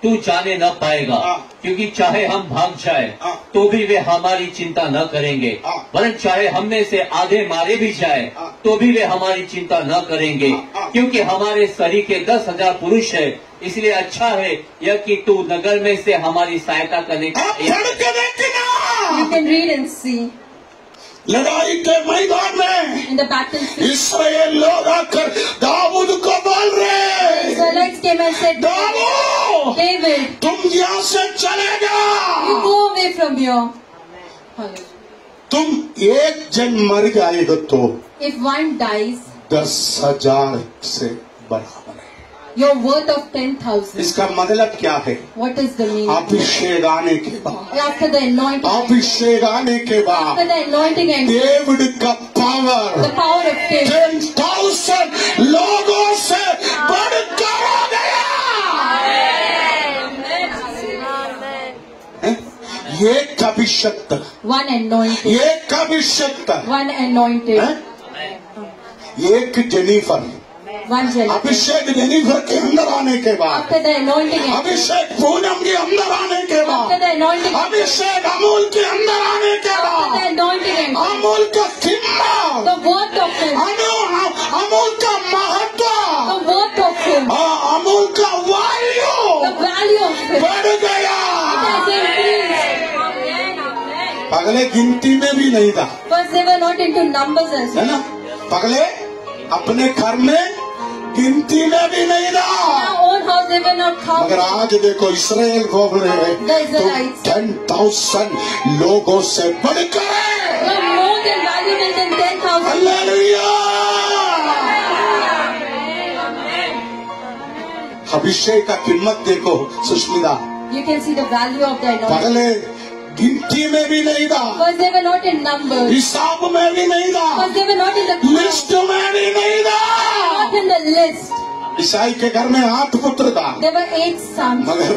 तू जाने न पाएगा, हाँ। क्योंकि चाहे हम भाग जाए हाँ। तो भी वे हमारी चिंता न करेंगे, हाँ। वरन चाहे हम में से आधे मारे भी जाए हाँ। तो भी वे हमारी चिंता न करेंगे, हाँ। क्योंकि हमारे शरीर के 10,000 पुरुष है। इसलिए अच्छा है यह कि तू नगर में से हमारी सहायता करने आप पढ़ के देखना। You can read and see. लड़ाई के मैदान में In the battlefield, इसराइल लोग आकर दाऊद को बोल रहे, Israelites came and said, Dawood David, तुम यहाँ से चले you जाओ। go away from here. Hallelujah. तुम एक जन मर जाएगा तो If one dies, 10,000 से बराबर है। you're worth of 10,000. इसका मतलब क्या है? What is the meaning? अभिषेक आने के बाद, After the anointing, अभिषेक आने के बाद after the anointing and David का power the power of faith, 10,000 लोगों से बढ़कर हो गया। हैं? ये अभिषेक, one anointed, ये अभिषेक, one anointed, हैं? एक जेनिफर, one Jennifer. अभिषेक जेनिफर के अंदर आने के बाद, After the anointing and अभिषेक पूनम के अंदर आने के after बाद, the anointing, अभिषेक अमूल के अंदर आने के after the बाद, anointing and अमूल का कीमत, the worth of him, Amul का महत्व, the worth of him, Amul का the value value of him बढ़ गया। has increased. पगले गिनती में भी नहीं था, First they were not into numbers as है well. ना? पगले अपने घर में गिनती में भी नहीं In था, our own house they were not मगर counted. आज देखो इसराइल बोल रहे हैं The Israelites. तो 10,000 लोगों से बढ़कर They are more than valuable than 10,000. Hallelujah. अभिषेक का कीमत देखो Sushmita, You can see the value of the anointing. पगले गिनती में भी नहीं था, First they were not in numbers. हिसाब में भी नहीं था, First they were not in the count, list में भी नहीं था। not in the list. ईसाई के घर में 8 पुत्र था, There were 8 sons, मगर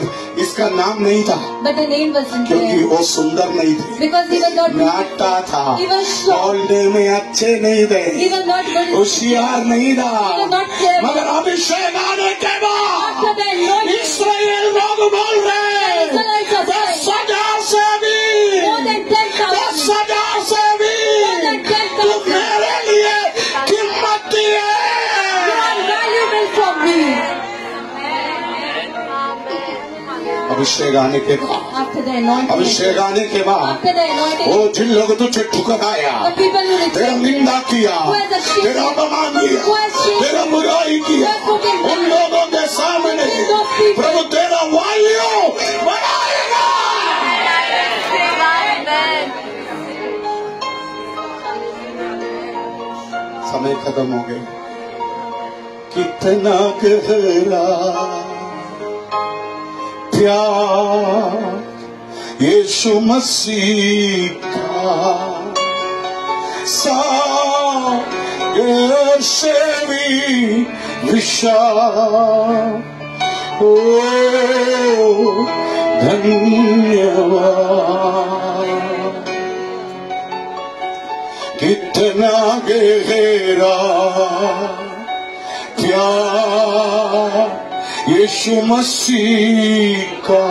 इसका नाम नहीं था but the name wasn't क्योंकि there वो सुंदर नहीं थे, because he was not नाटा था, He was short. बोलने में अच्छे नहीं थे, he was not good. होशियार नहीं था, He was not clever. मगर अभिषेक आने के बाद After the anointing, इसराइल लोग बोल रहे हैं, Israelites are saying, 10,000 से भी, more than 10,000, 10,000 से भी more than तू 10,000, मेरे लिए कीमती you है। are valuable for me. अभिषेक आने के बाद, After the anointing, अभिषेक आने के बाद after the anointing, वो जिन लोग तुझे ठुकराया, the people who तेरा rejected, निंदा किया, who has accused, तेरा अपमान किया, who has shamed, तेरा बुराई किया, who has spoken उन bad, लोगों के सामने those people, प्रभु तेरा वैल्यू बढ़ाएगा। समय खत्म हो गया। कितना गहरा प्यार यीशु मसीह का, सागर से भी विशाल, ओ धन्यवाद। कितना गहरा प्यार यीशु मसीह का,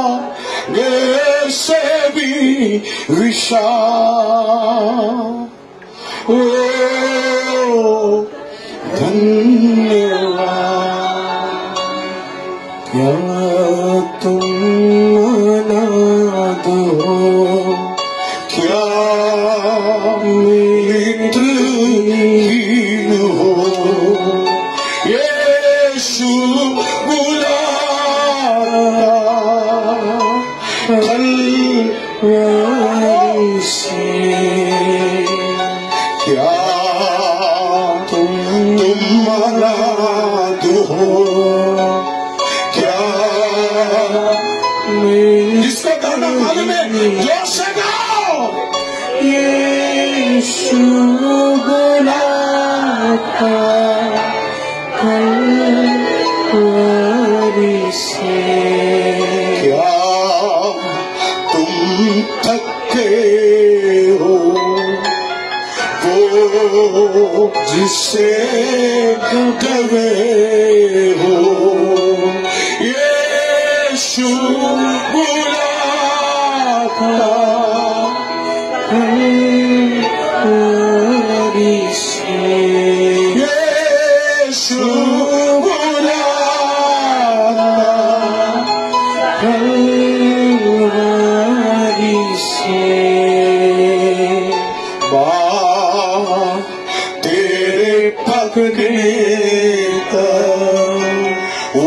सागर से भी विशाल, ओ धन्यवाद। क्या तुम मना दो, क्या मित्रहीन हो, यीशु बुला कल से। क्या तुम मना दो, क्या जिसको गाना कलवरी से। क्या तुम थके हो वो जिसे गवे हो, यीशु बुलाता कलवरी से। यीशु बुलाता कलवरी से। तेरे पकड़े ओ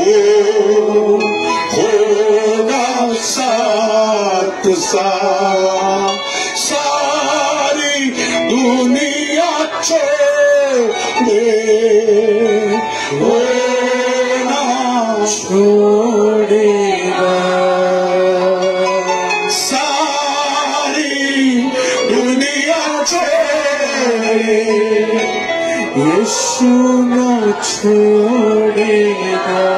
होगा साथ साथ, सारी दुनिया छोड़े वो ना छोड़ेगा। सारी दुनिया छोड़े यीशु न छोड़ेगा।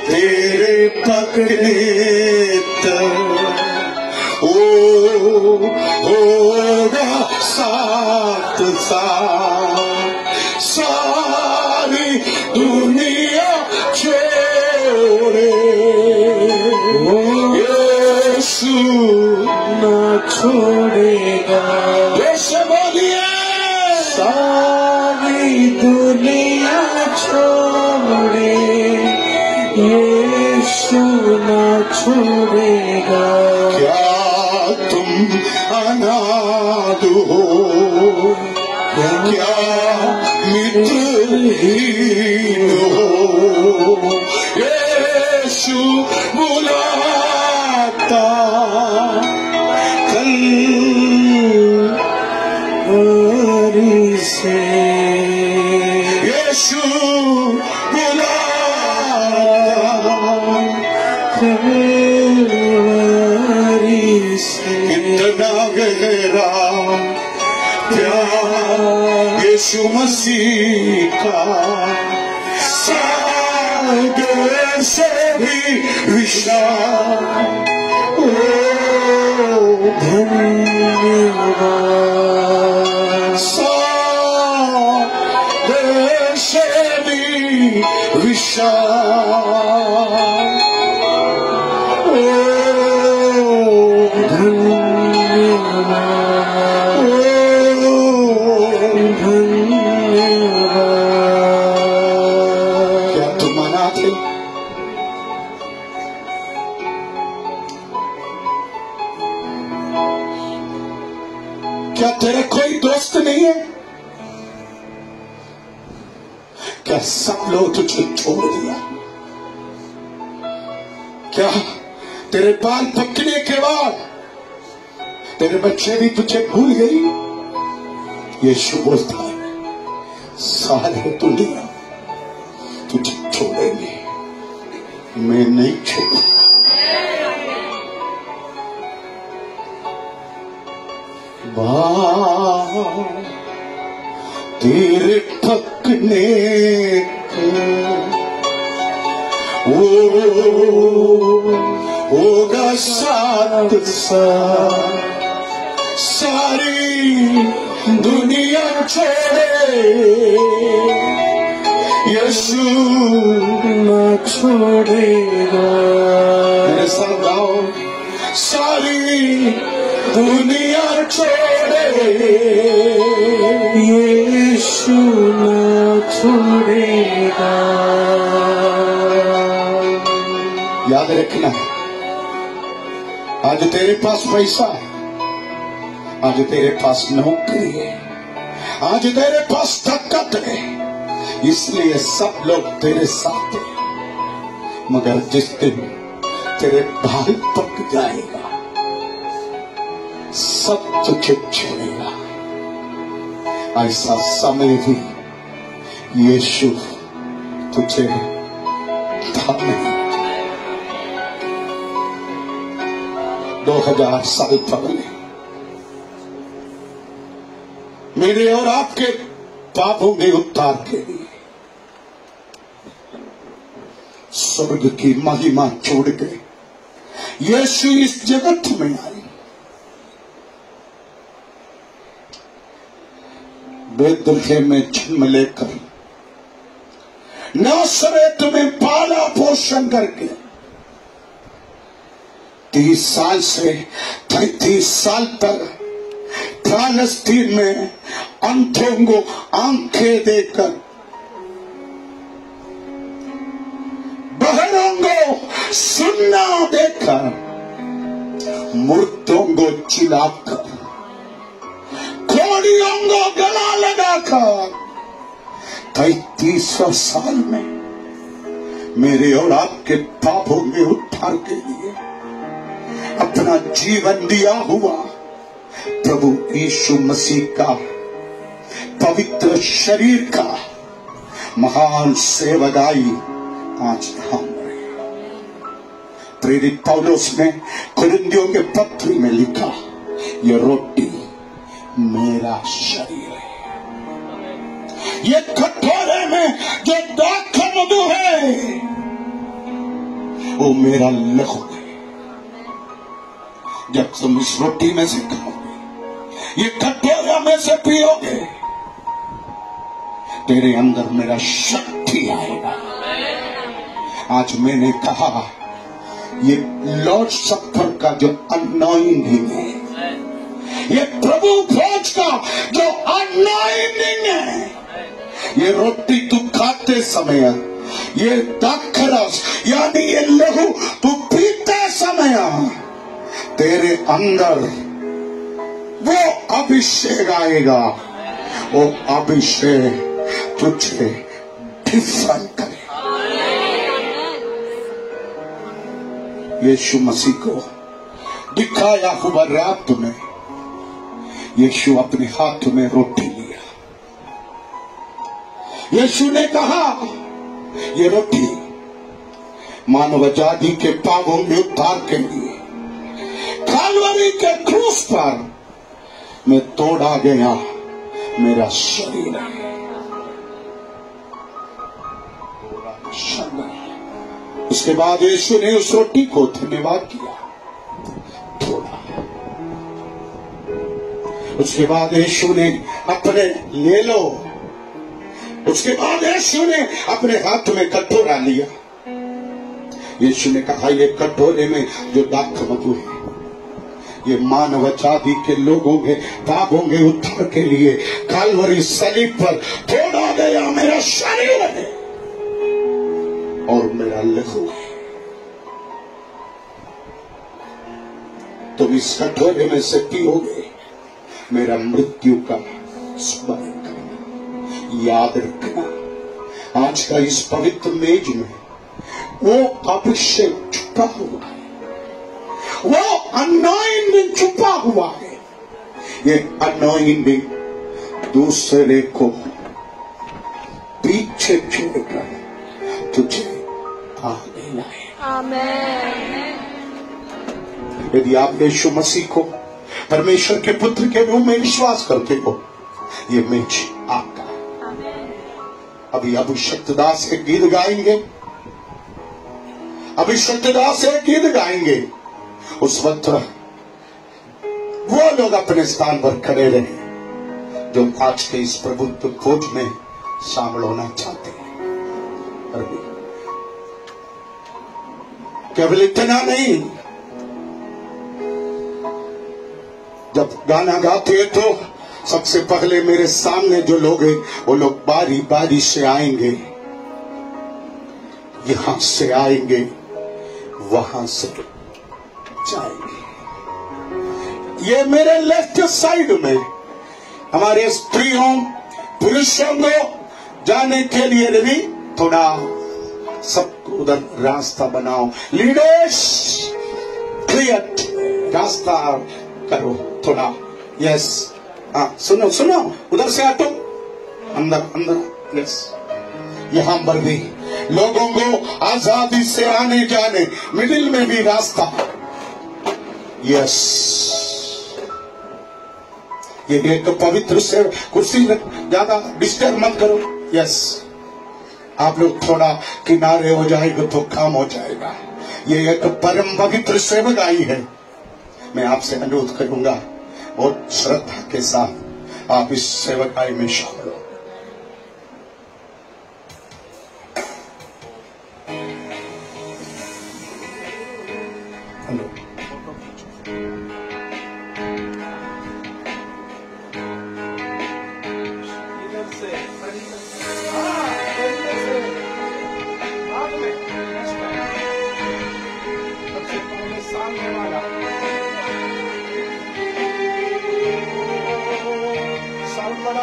तेरे पकड़े ओ होगा साथ साथ, सारी दुनिया छोड़े यीशु न छोड़ेगा। यीशु बोलिए सारी दुनिया छोड़े यीशु न छोड़ेगा। क्या तुम अनाथ हो, क्या मित्रहीन हो, यीशु बुलाता कलवरी से। यीशु बुलाता कलवरी से। इतना गहरा प्यार यीशु मसीह का, सागर से भी विशाल। ओ धन्यवाद। सागर से भी विशाल। ओ धन्यवाद। धन्यवाद। क्या तुम अनाथ हो? क्या तेरे कोई दोस्त नहीं है? क्या सब लोग तुझे छोड़ दिया? क्या तेरे बाल पकने के बाद तेरे बच्चे भी तुझे भूल गई? यीशु बोलता है सारे दुनिया तुझे छोड़ेंगे, मैं नहीं छोड़ूंगा। तेरे पकने वो होगा साथ साथ, सारी दुनिया छोड़े यीशु न छोड़ेगा। मेरे साथ गाओ, सारी दुनिया छोड़े यीशु न छोड़ेगा। याद रखना, आज तेरे पास पैसा है, आज तेरे पास नौकरी है, आज तेरे पास ताकत है, इसलिए सब लोग तेरे साथ हैं। मगर जिस दिन तेरे बाल पक जाएगा सब तुझे छोड़ेगा। ऐसा समय भी यीशु तुझे थामेगा। 2000 साल पहले मेरे और आपके पापों के उद्धार के लिए स्वर्ग की महिमा छोड़ के यीशु इस जगत में आई। बेतलहम में जन्म लेकर नासरत में पाला पोषण करके 30 साल से 33 साल तक फालस्तीन में अंधों को आंखें देकर, बहरों को सुनना देकर, मुर्दों को चिल्लाकर, घोड़ियों को गला लगाकर 33 साल में मेरे और आपके पापों के उद्धार के लिए अपना जीवन दिया हुआ प्रभु यीशु मसीह का पवित्र शरीर का महान सेवकाई आज हम प्रेरित पौलुस ने कुरिन्थियों के पत्र में लिखा, ये रोटी मेरा शरीर है, ये कटोरे में जो दाखा मधु है वो मेरा लहू है। जब तुम इस रोटी में से खाओगे, ये कटोरा में से पियोगे, तेरे अंदर मेरा शक्ति आएगा। आज मैंने कहा ये लॉर्ड सप्पर का जो अनॉइंटिंग है, ये प्रभु भोज का जो अनॉइंटिंग है, ये रोटी तू खाते समय, ये दाखरस यानी ये लहू तू पीते समय, तेरे अंदर वो अभिषेक आएगा। वो अभिषेक तुझे डिफरेंट करे। यीशु मसीह को दिखाया हुआ रात में यीशु अपने हाथ में रोटी लिया। यीशु ने कहा, ये रोटी मानव जाति के पापों के उद्धार के लिए कालवरी के क्रूस पर मैं तोड़ा गया मेरा शरीर है। उसके बाद यीशु ने उस रोटी को धन्यवाद किया, तोड़ा। उसके बाद यीशु ने अपने ले लो, उसके बाद यीशु ने अपने हाथ में कटोरा लिया। यीशु ने कहा, ये कटोरे में जो दाख मधु है, ये मानव जाति के लोगों के पापों के उद्धार के लिए कालवरी सलीब पर तोड़ा गया मेरा शरीर है और मेरा लहू है। तुम इस कटोरे में से पियोगे, मेरा मृत्यु का स्मरण करना, याद रखना। आज का इस पवित्र मेज में वो अभिषेक छुपा हुआ है, वो अनॉइंटिंग छुपा हुआ है। ये अनॉइंटिंग दूसरे को पीछे छोड़कर तुझे आगे लाए। आमीन। यदि आप यीशु मसीह को परमेश्वर के पुत्र के रूप में विश्वास करते हो, ये मेज आपका है। अभी अभिषक्त दास एक गीत गाएंगे, अभिषक्त दास एक गीत गाएंगे। उस वक्त वो लोग अपने स्थान पर खड़े रहे जो आज के इस प्रभुत्व खोज में शामिल होना चाहते हैं। केवल इतना नहीं, जब गाना गाते हैं तो सबसे पहले मेरे सामने जो लोग हैं वो लोग बारी बारी से आएंगे, यहां से आएंगे, वहां से जाएंगे। ये मेरे लेफ्ट साइड में हमारे स्त्रियों पुरुषों को जाने के लिए भी थोड़ा सबको उधर रास्ता बनाओ। लीडर्स क्लियर रास्ता करो थोड़ा। यस, हाँ सुनो सुनो, उधर से हटो, अंदर अंदर। यस, यहां पर भी लोगों को आजादी से आने जाने, मिडिल में भी रास्ता। यस, ये एक पवित्र से कुर्सी में ज्यादा डिस्टर्ब मत करो। यस, आप लोग थोड़ा किनारे हो जाएगा तो काम हो जाएगा। ये एक परम पवित्र सेवकाई है। मैं आपसे अनुरोध करूंगा और श्रद्धा के साथ आप इस सेवकाई में शामिल हो।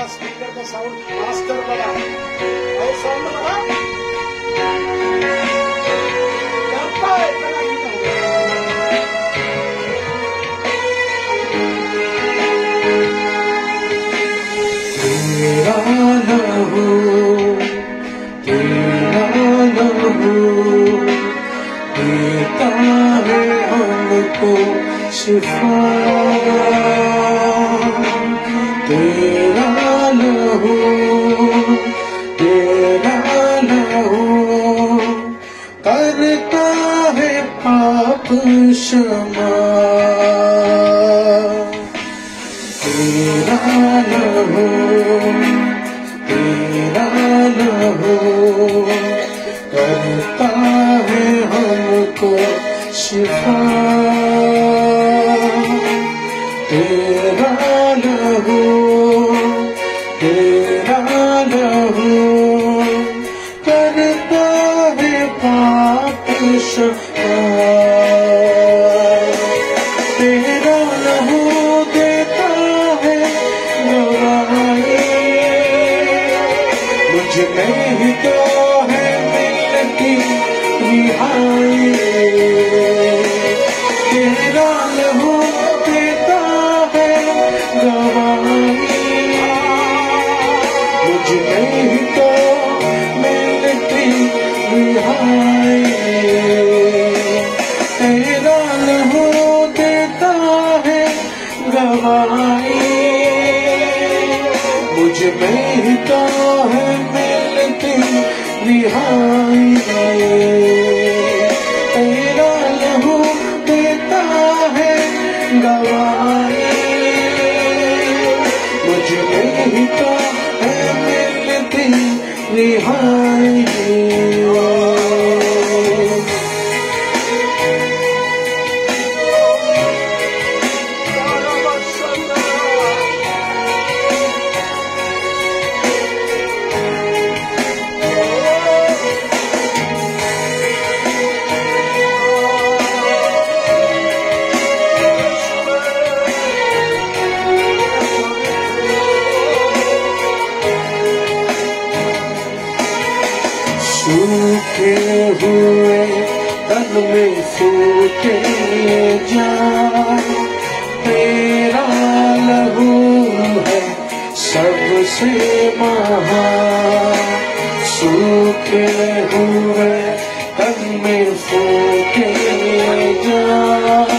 स्पीकर का साउंड मास्टर बड़ा और साउंड बड़ा करता है इतना तेरा लहू देता है हमको शिफा। तेरा लहू करता है पाप क्षमा। तेरा लहू करता है हमको शिफा। तेरा लहू करता है पाप क्षमा। तेरा लहू देता है गवाही, मुझ में ही तो है मिलती रिहाई। तेरा लहू देता है गवाही, मुझ में ही तो मिलती रिहाई। तेरा लहू देता है गवाही, मुझ में ही तो है मिलती रिहाई। तेरा लहू देता है गवाही, मुझ में ही तो है मिलती रिहाई। सूखे हुए तन में फूटे जान, तेरा लहू है सबसे महान। सूखे हुए तन में फूटे जान,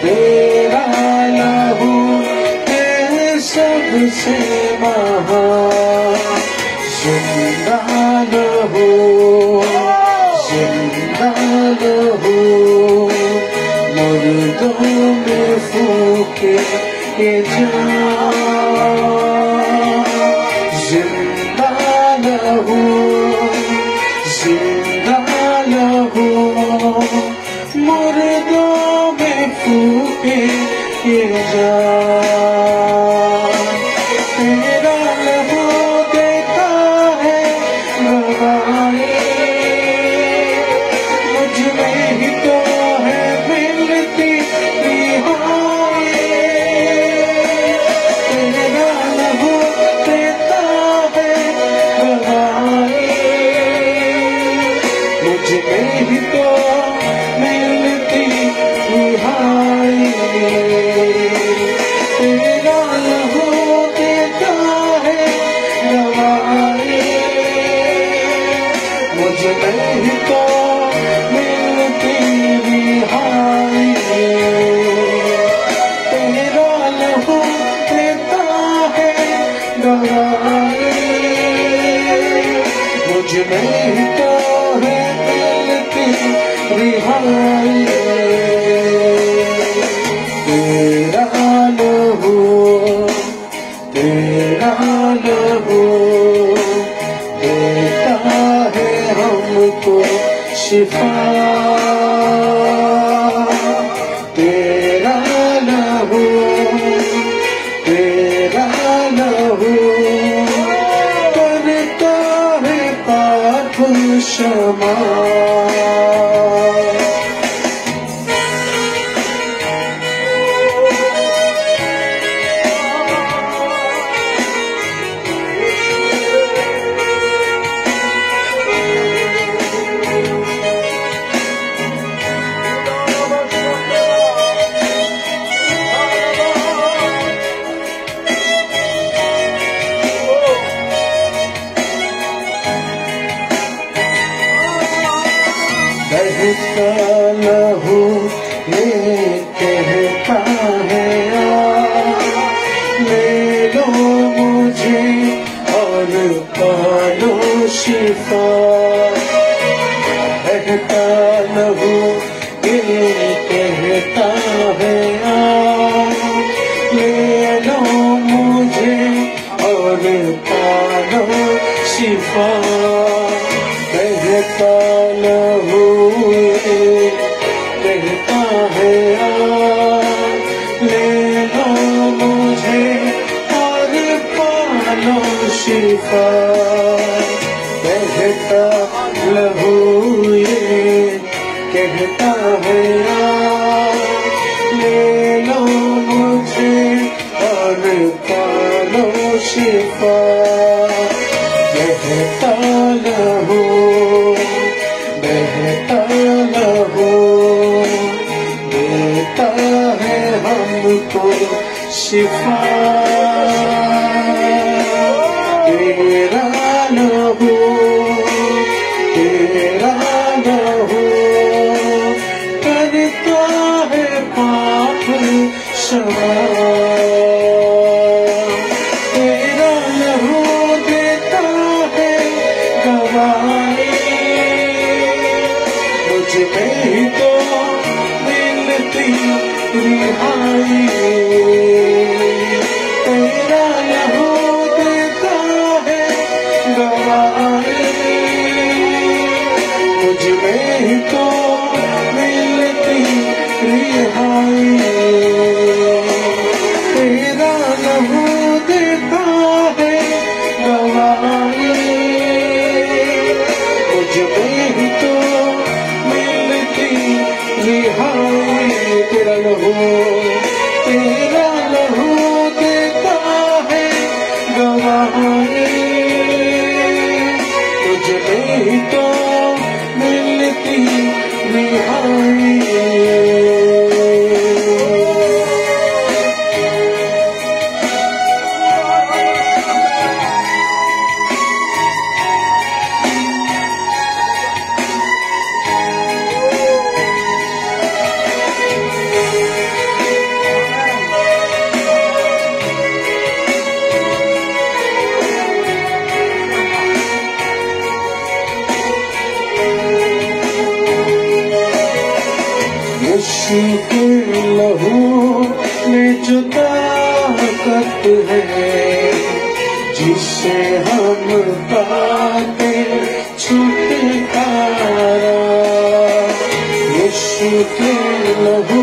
तेरा लहू है सबसे महान। जिंदा लहू मुर्दों में फूके जान। जिंदा लहू मुर्दों में फूके जान। तेरा लहू देता है गवाही, मुझ में ही तो है मिलती रिहाई। तेरा लहू देता है गवाही, मुझ में ही तो मिलती रिहाई। तेरा लहू देता है गवाही, मुझ में ही तो मिलती रिहाई। तेरा लहू देता तेरा लहू, तेरा लहू देता है हमको शिफा। तेरा लहू, तेरा लहू करता है पाप क्षमा। बहता लहू ये कहता है ले लो मुझे और पालो शिफा। बहता लहू ये कहता है ले लो मुझे और पालो शिफा। बहता लहू कहता है ले लो मुझे और पालो शिफा। कहता लहू ये कहता है ले लो मुझे और पालो शिफा। कहता लहू, बहता लहू देता है हमको शिफा। तेरा लहू, तेरा लहू करता है पाप क्षमा। तेरा लहू देता है गवाही, मुझ में ही तो मिलती रिहाई। तेरा लहू देता है गवाही, मुझ में ही तो मिलती रिहाई। तेरा लहू देता है गवाही, मुझ में ही तो रिहाई। तेरा लहू, तेरा लहू देता है गवाही, मुझ में ही तो मिलती रिहाई। यीशु के लहू में जो ताकत है, जिससे हम पाते छुटकारा। यीशु के लहू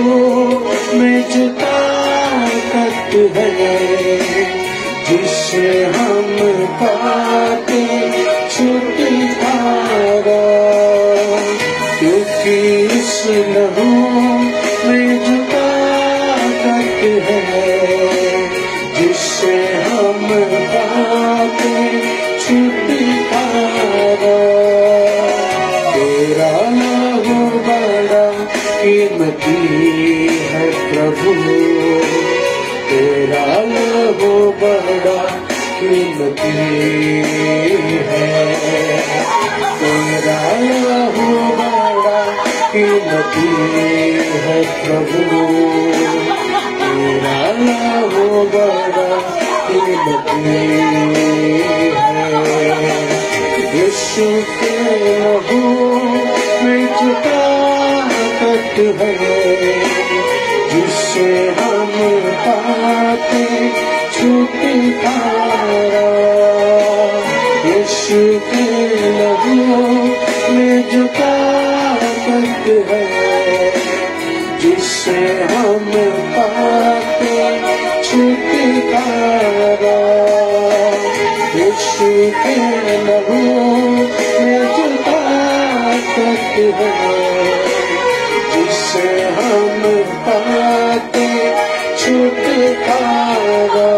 में जो ताकत है, जिससे हम पाते छुटकारा। क्योंकि इस लहू में जो ताकत है, जिससे हम पाते छुटकारा। तेरा लहू बड़ा कीमती है प्रभु, तेरा लहू बड़ा कीमती है। तेरा लहू बड़ा कीमती है प्रभु, तेरा लहू बड़ा कीमती है। यीशु के लहू में जो ताकत है, जिससे हम पाते छुटकारा। यीशु के लहू में जो ताकत है, जिससे हम पाते छुटकारा। यीशु के लहू में जो ताकत है, जिससे हम पाते छुटकारा।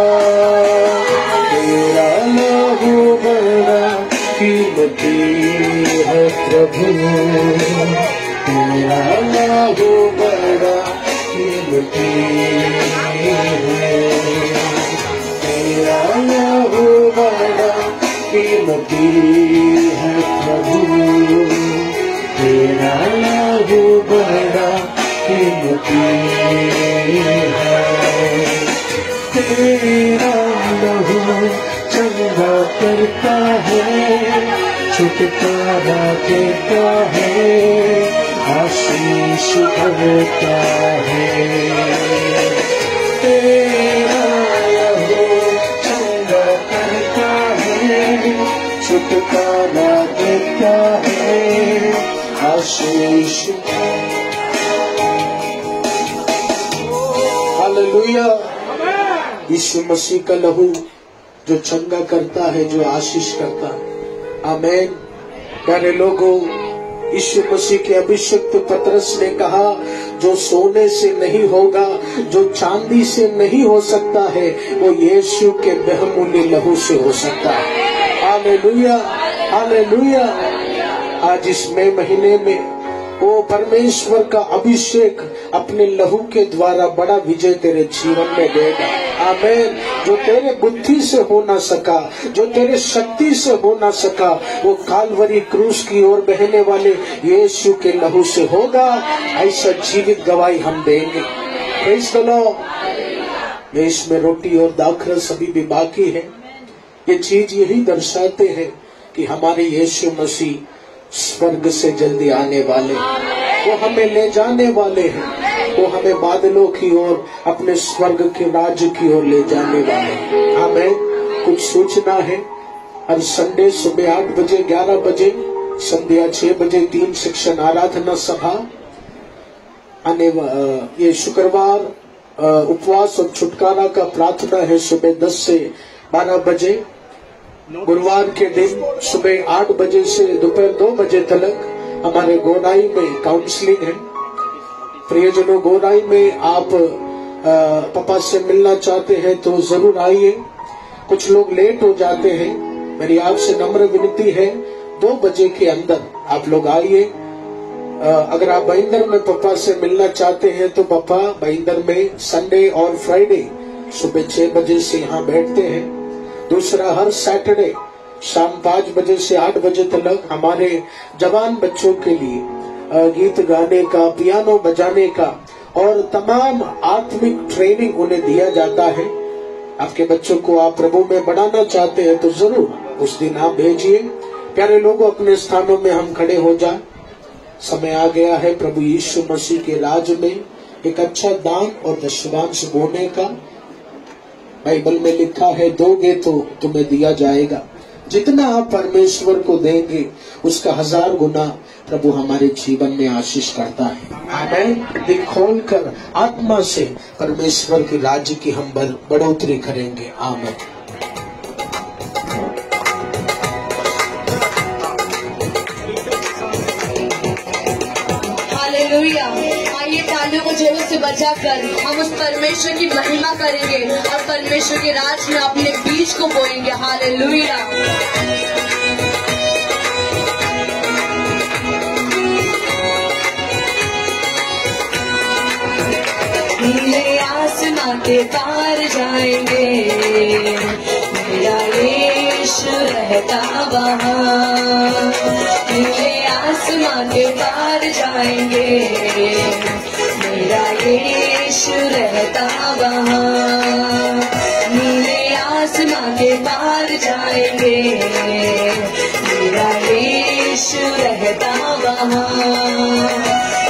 तेरा लहू बड़ा कीमती है प्रभु, तेरा लहू बड़ा कीमती है, तेरा लहू बड़ा कीमती है प्रभु, तेरा लहू बड़ा कीमती है। तेरा लहू चंगा करता है, छुटकारा देता है, आशीष भरता है। तेरा लहू चंगा करता है, छुटकारा देता है, आशीष। हालेलुया। यीशु मसीह का लहू जो चंगा करता है, जो आशीष करता है। आमीन। प्यारे लोगों, यीशु मसीह के अभिषिक्त पतरस ने कहा, जो सोने से नहीं होगा, जो चांदी से नहीं हो सकता है, वो यीशु के बहुमूल्य लहू से हो सकता है। Hallelujah, hallelujah. आज इस मई महीने में वो परमेश्वर का अभिषेक अपने लहू के द्वारा बड़ा विजय तेरे जीवन में देगा। आमीन। जो तेरे बुद्धि से हो ना सका, जो तेरे शक्ति से हो ना सका, वो कालवरी क्रूस की ओर बहने वाले यीशु के लहू से होगा। ऐसा जीवित गवाही हम देंगे। Praise the Lord. देश में रोटी और दाखरस सभी भी बाकी है। ये चीज यही दर्शाते हैं कि हमारे यीशु मसीह स्वर्ग से जल्दी आने वाले, वो हमें ले जाने वाले हैं, वो हमें बादलों की ओर, अपने स्वर्ग के राज्य की ओर ले जाने वाले हैं। आमीन। कुछ सूचना है, हर संडे सुबह 8 बजे, 11 बजे, संध्या 6 बजे 3 सेक्शन आराधना सभा। ये शुक्रवार उपवास और छुटकारा का प्रार्थना है सुबह 10 से 12 बजे। गुरुवार के दिन सुबह 8 बजे से दोपहर 2 बजे तक हमारे गोराई में काउंसलिंग है। प्रियजनों, गोराई में आप पापा से मिलना चाहते हैं तो जरूर आइए। कुछ लोग लेट हो जाते हैं, मेरी आपसे नम्र विनती है 2 बजे के अंदर आप लोग आइए। अगर आप भाईंदर में पापा से मिलना चाहते हैं तो पापा भाईंदर में संडे और फ्राइडे सुबह 6 बजे से यहाँ बैठते हैं। दूसरा, हर सैटरडे शाम 5 बजे से 8 बजे तक हमारे जवान बच्चों के लिए गीत गाने का, पियानो बजाने का और तमाम आत्मिक ट्रेनिंग उन्हें दिया जाता है। आपके बच्चों को आप प्रभु में बढ़ाना चाहते हैं तो जरूर उस दिन आप भेजिए। प्यारे लोगों, अपने स्थानों में हम खड़े हो जाए। समय आ गया है प्रभु यीशु मसीह के राज में एक अच्छा दान और दशमांश बोने का। बाइबल में लिखा है, दोगे तो तुम्हें दिया जाएगा, जितना आप परमेश्वर को देंगे उसका 1000 गुना प्रभु हमारे जीवन में आशीष करता है। आमीन। दिल खोलकर आत्मा से परमेश्वर के राज्य की हम बढ़ोतरी करेंगे। आमीन। हालेलुया। आइए तालियों को जोरों से बजाकर हम उस परमेश्वर की महिमा करेंगे और परमेश्वर के राज में अपने बीज को बोएंगे। हालेलुया। नीले आसमां के पार जाएंगे, मेरा यीशु रहता वहाँ। नीले आसमां के पार जाएंगे, मेरा यीशु रहता वहाँ। नीले आसमां के पार जाएंगे, मेरा यीशु रहता वहाँ।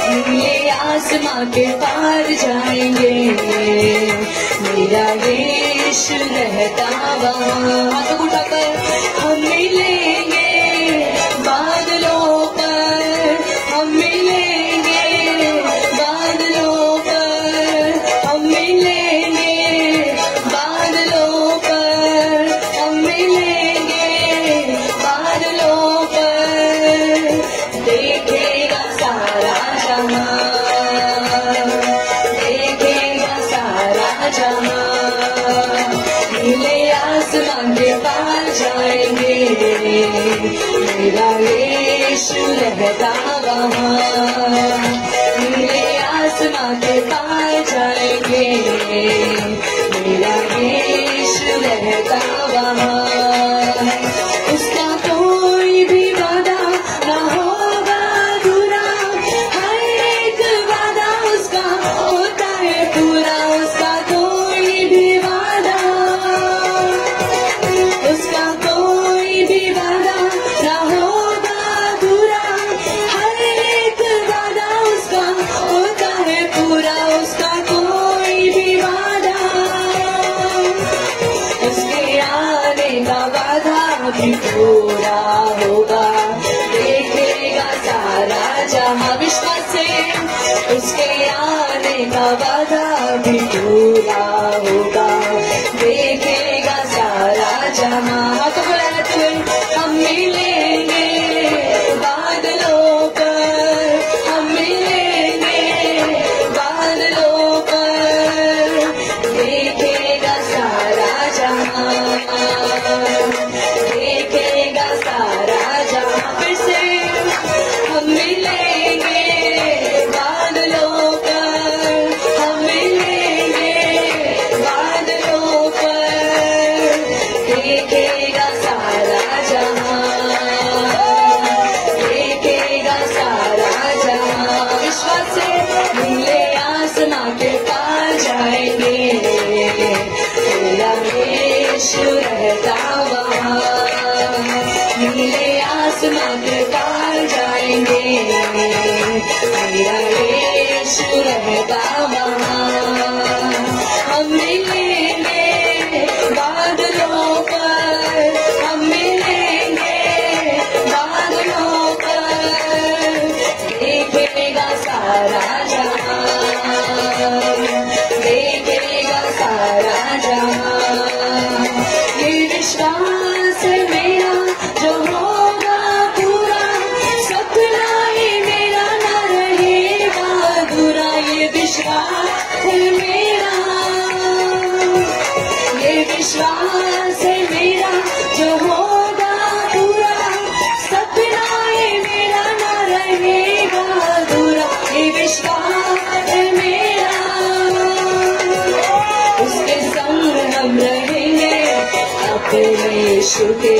नीले आसमां के पार जाएंगे, मेरा यीशु रहता वहाँ। हाथ उठाकर हम मिलेंगे बादलों पर, हम मिलेंगे बादलों पर, हम मिलेंगे बादलों पर, हम मिलेंगे बादलों पर। देखेगा सारा जहां, देखेगा सारा जहां, नीले आसमान के पार जाएंगे, मेरा यीशु रहता वहाँ। नीले आसमान के पार जाएंगे, मेरा यीशु रहता वहाँ। उसका कोई भी वादा ना होगा अधूरा, हर एक वादा उसका होता है पूरा। उसका कोई भी वादा, उसका कोई भी वादा ना होगा अधूरा, हर एक वादा उसका होता है पूरा। उसका कोई भी वादा, उसके आने का वादा भी पूरा होगा। देखेगा सारा जहां विश्वास से, उसके आने का वादा भी पूरा होगा। देखेगा सारा जहां, हाथ बढ़ाते हुए हम मिलेंगे बादलों पर, हम मिलेंगे बादलों पर। देखेगा सारा जहां, देखेगा सारा जहां। फिर से हम मिलेंगे बादलों पर, हम मिलेंगे बादलों पर। देखेगा सारा जहां, देखेगा सारा जहां। विश्वास से नीले आसमां के पार जाएंगे, मेरा यीशु रहता वहाँ। नीले आसमां के पार जाएंगे, मेरा यीशु रहता वहाँ। हम मिलेंगे बादलों पर, हम मिलेंगे बादलों पर। देखेगा सारा जहां, देखेगा सारा जहां। ये विश्वास है मेरा जो होगा पूरा, सपना ही मेरा ना रहेगा अधूरा। ये विश्वास है मेरा, ये विश्वास है मेरा जो होगा पूरा, सपना ही मेरा ना रहेगा अधूरा। ये विश्वास है मेरा, उसके संग हम रहेंगे अपने यीशु के।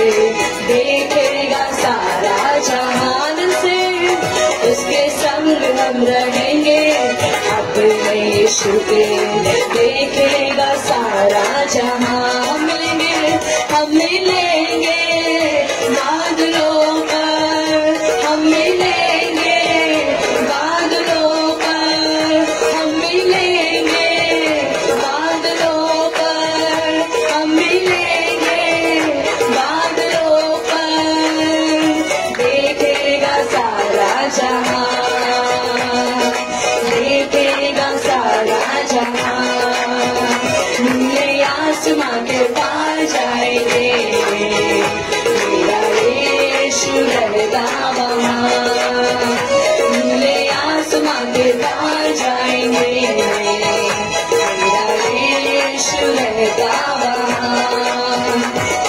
देखेगा सारा जहान से, उसके संग हम रहेंगे अपने यीशु के। देखेगा सारा जहां, हम मिलेंगे, हम मिलेंगे बादलों पर, हम मिलेंगे बादलों पर, हम मिलेंगे बादलों पर, हम मिलेंगे बादलों पर। देखेगा सारा जहां, देखेगा सारा जहां। नीले आसमां के पार जाएंगे, मेरा यीशु रहता वहाँ। नीले आसमां के पार जाएंगे, मेरा यीशु रहता वहाँ,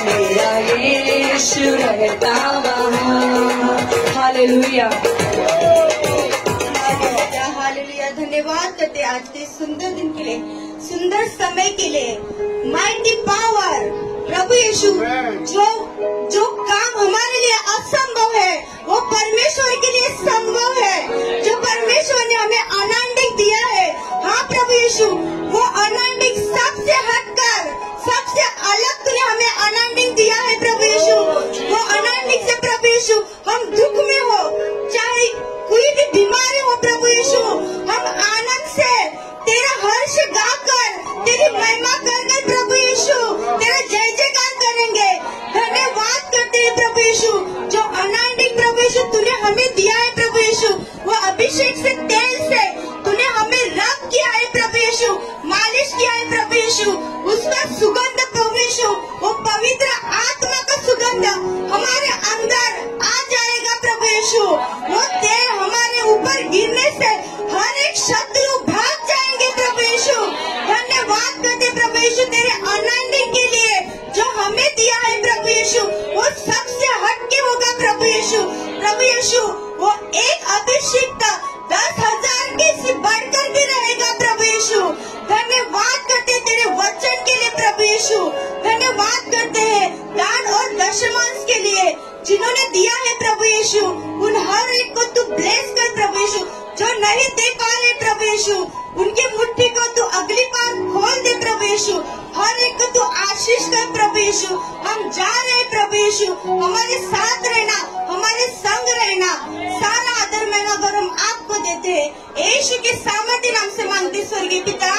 मेरा यीशु रहता वहाँ। Hallelujah, hallelujah. धन्यवाद करते आज के सुंदर दिन के लिए, सुंदर समय के लिए। माइटी पावर प्रभु यीशु, जो काम हमारे लिए असंभव है वो परमेश्वर के लिए संभव है। जो परमेश्वर ने हमें आनंदित दिया है, हाँ प्रभु यीशु, वो आनंदित सबसे हटकर, सबसे अलग तूने हमें आनंदित दिया है प्रभु यीशु। वो आनंदित से प्रभु यीशु, हम दुख में हो, चाहे कोई भी बीमारी हो प्रभु यीशु, हम धन्यवाद करते हैं दान और दशमांश के लिए जिन्होंने दिया है प्रभु यीशु। उन हर एक को तू ब्लेस कर प्रभु यीशु, जो नहीं दे पा रहे प्रभु यीशु उनके मुट्ठी को तू अगली बार खोल दे प्रभु यीशु। हर एक को तू आशीष कर प्रभु यीशु। हम जा रहे हैं प्रभु यीशु, हमारे साथ रहना, हमारे संग रहना। सारा आदर महिमा गौरव हम आपको देते हैं। यीशु के सामर्थ्य नाम से मांगते स्वर्गीय पिता,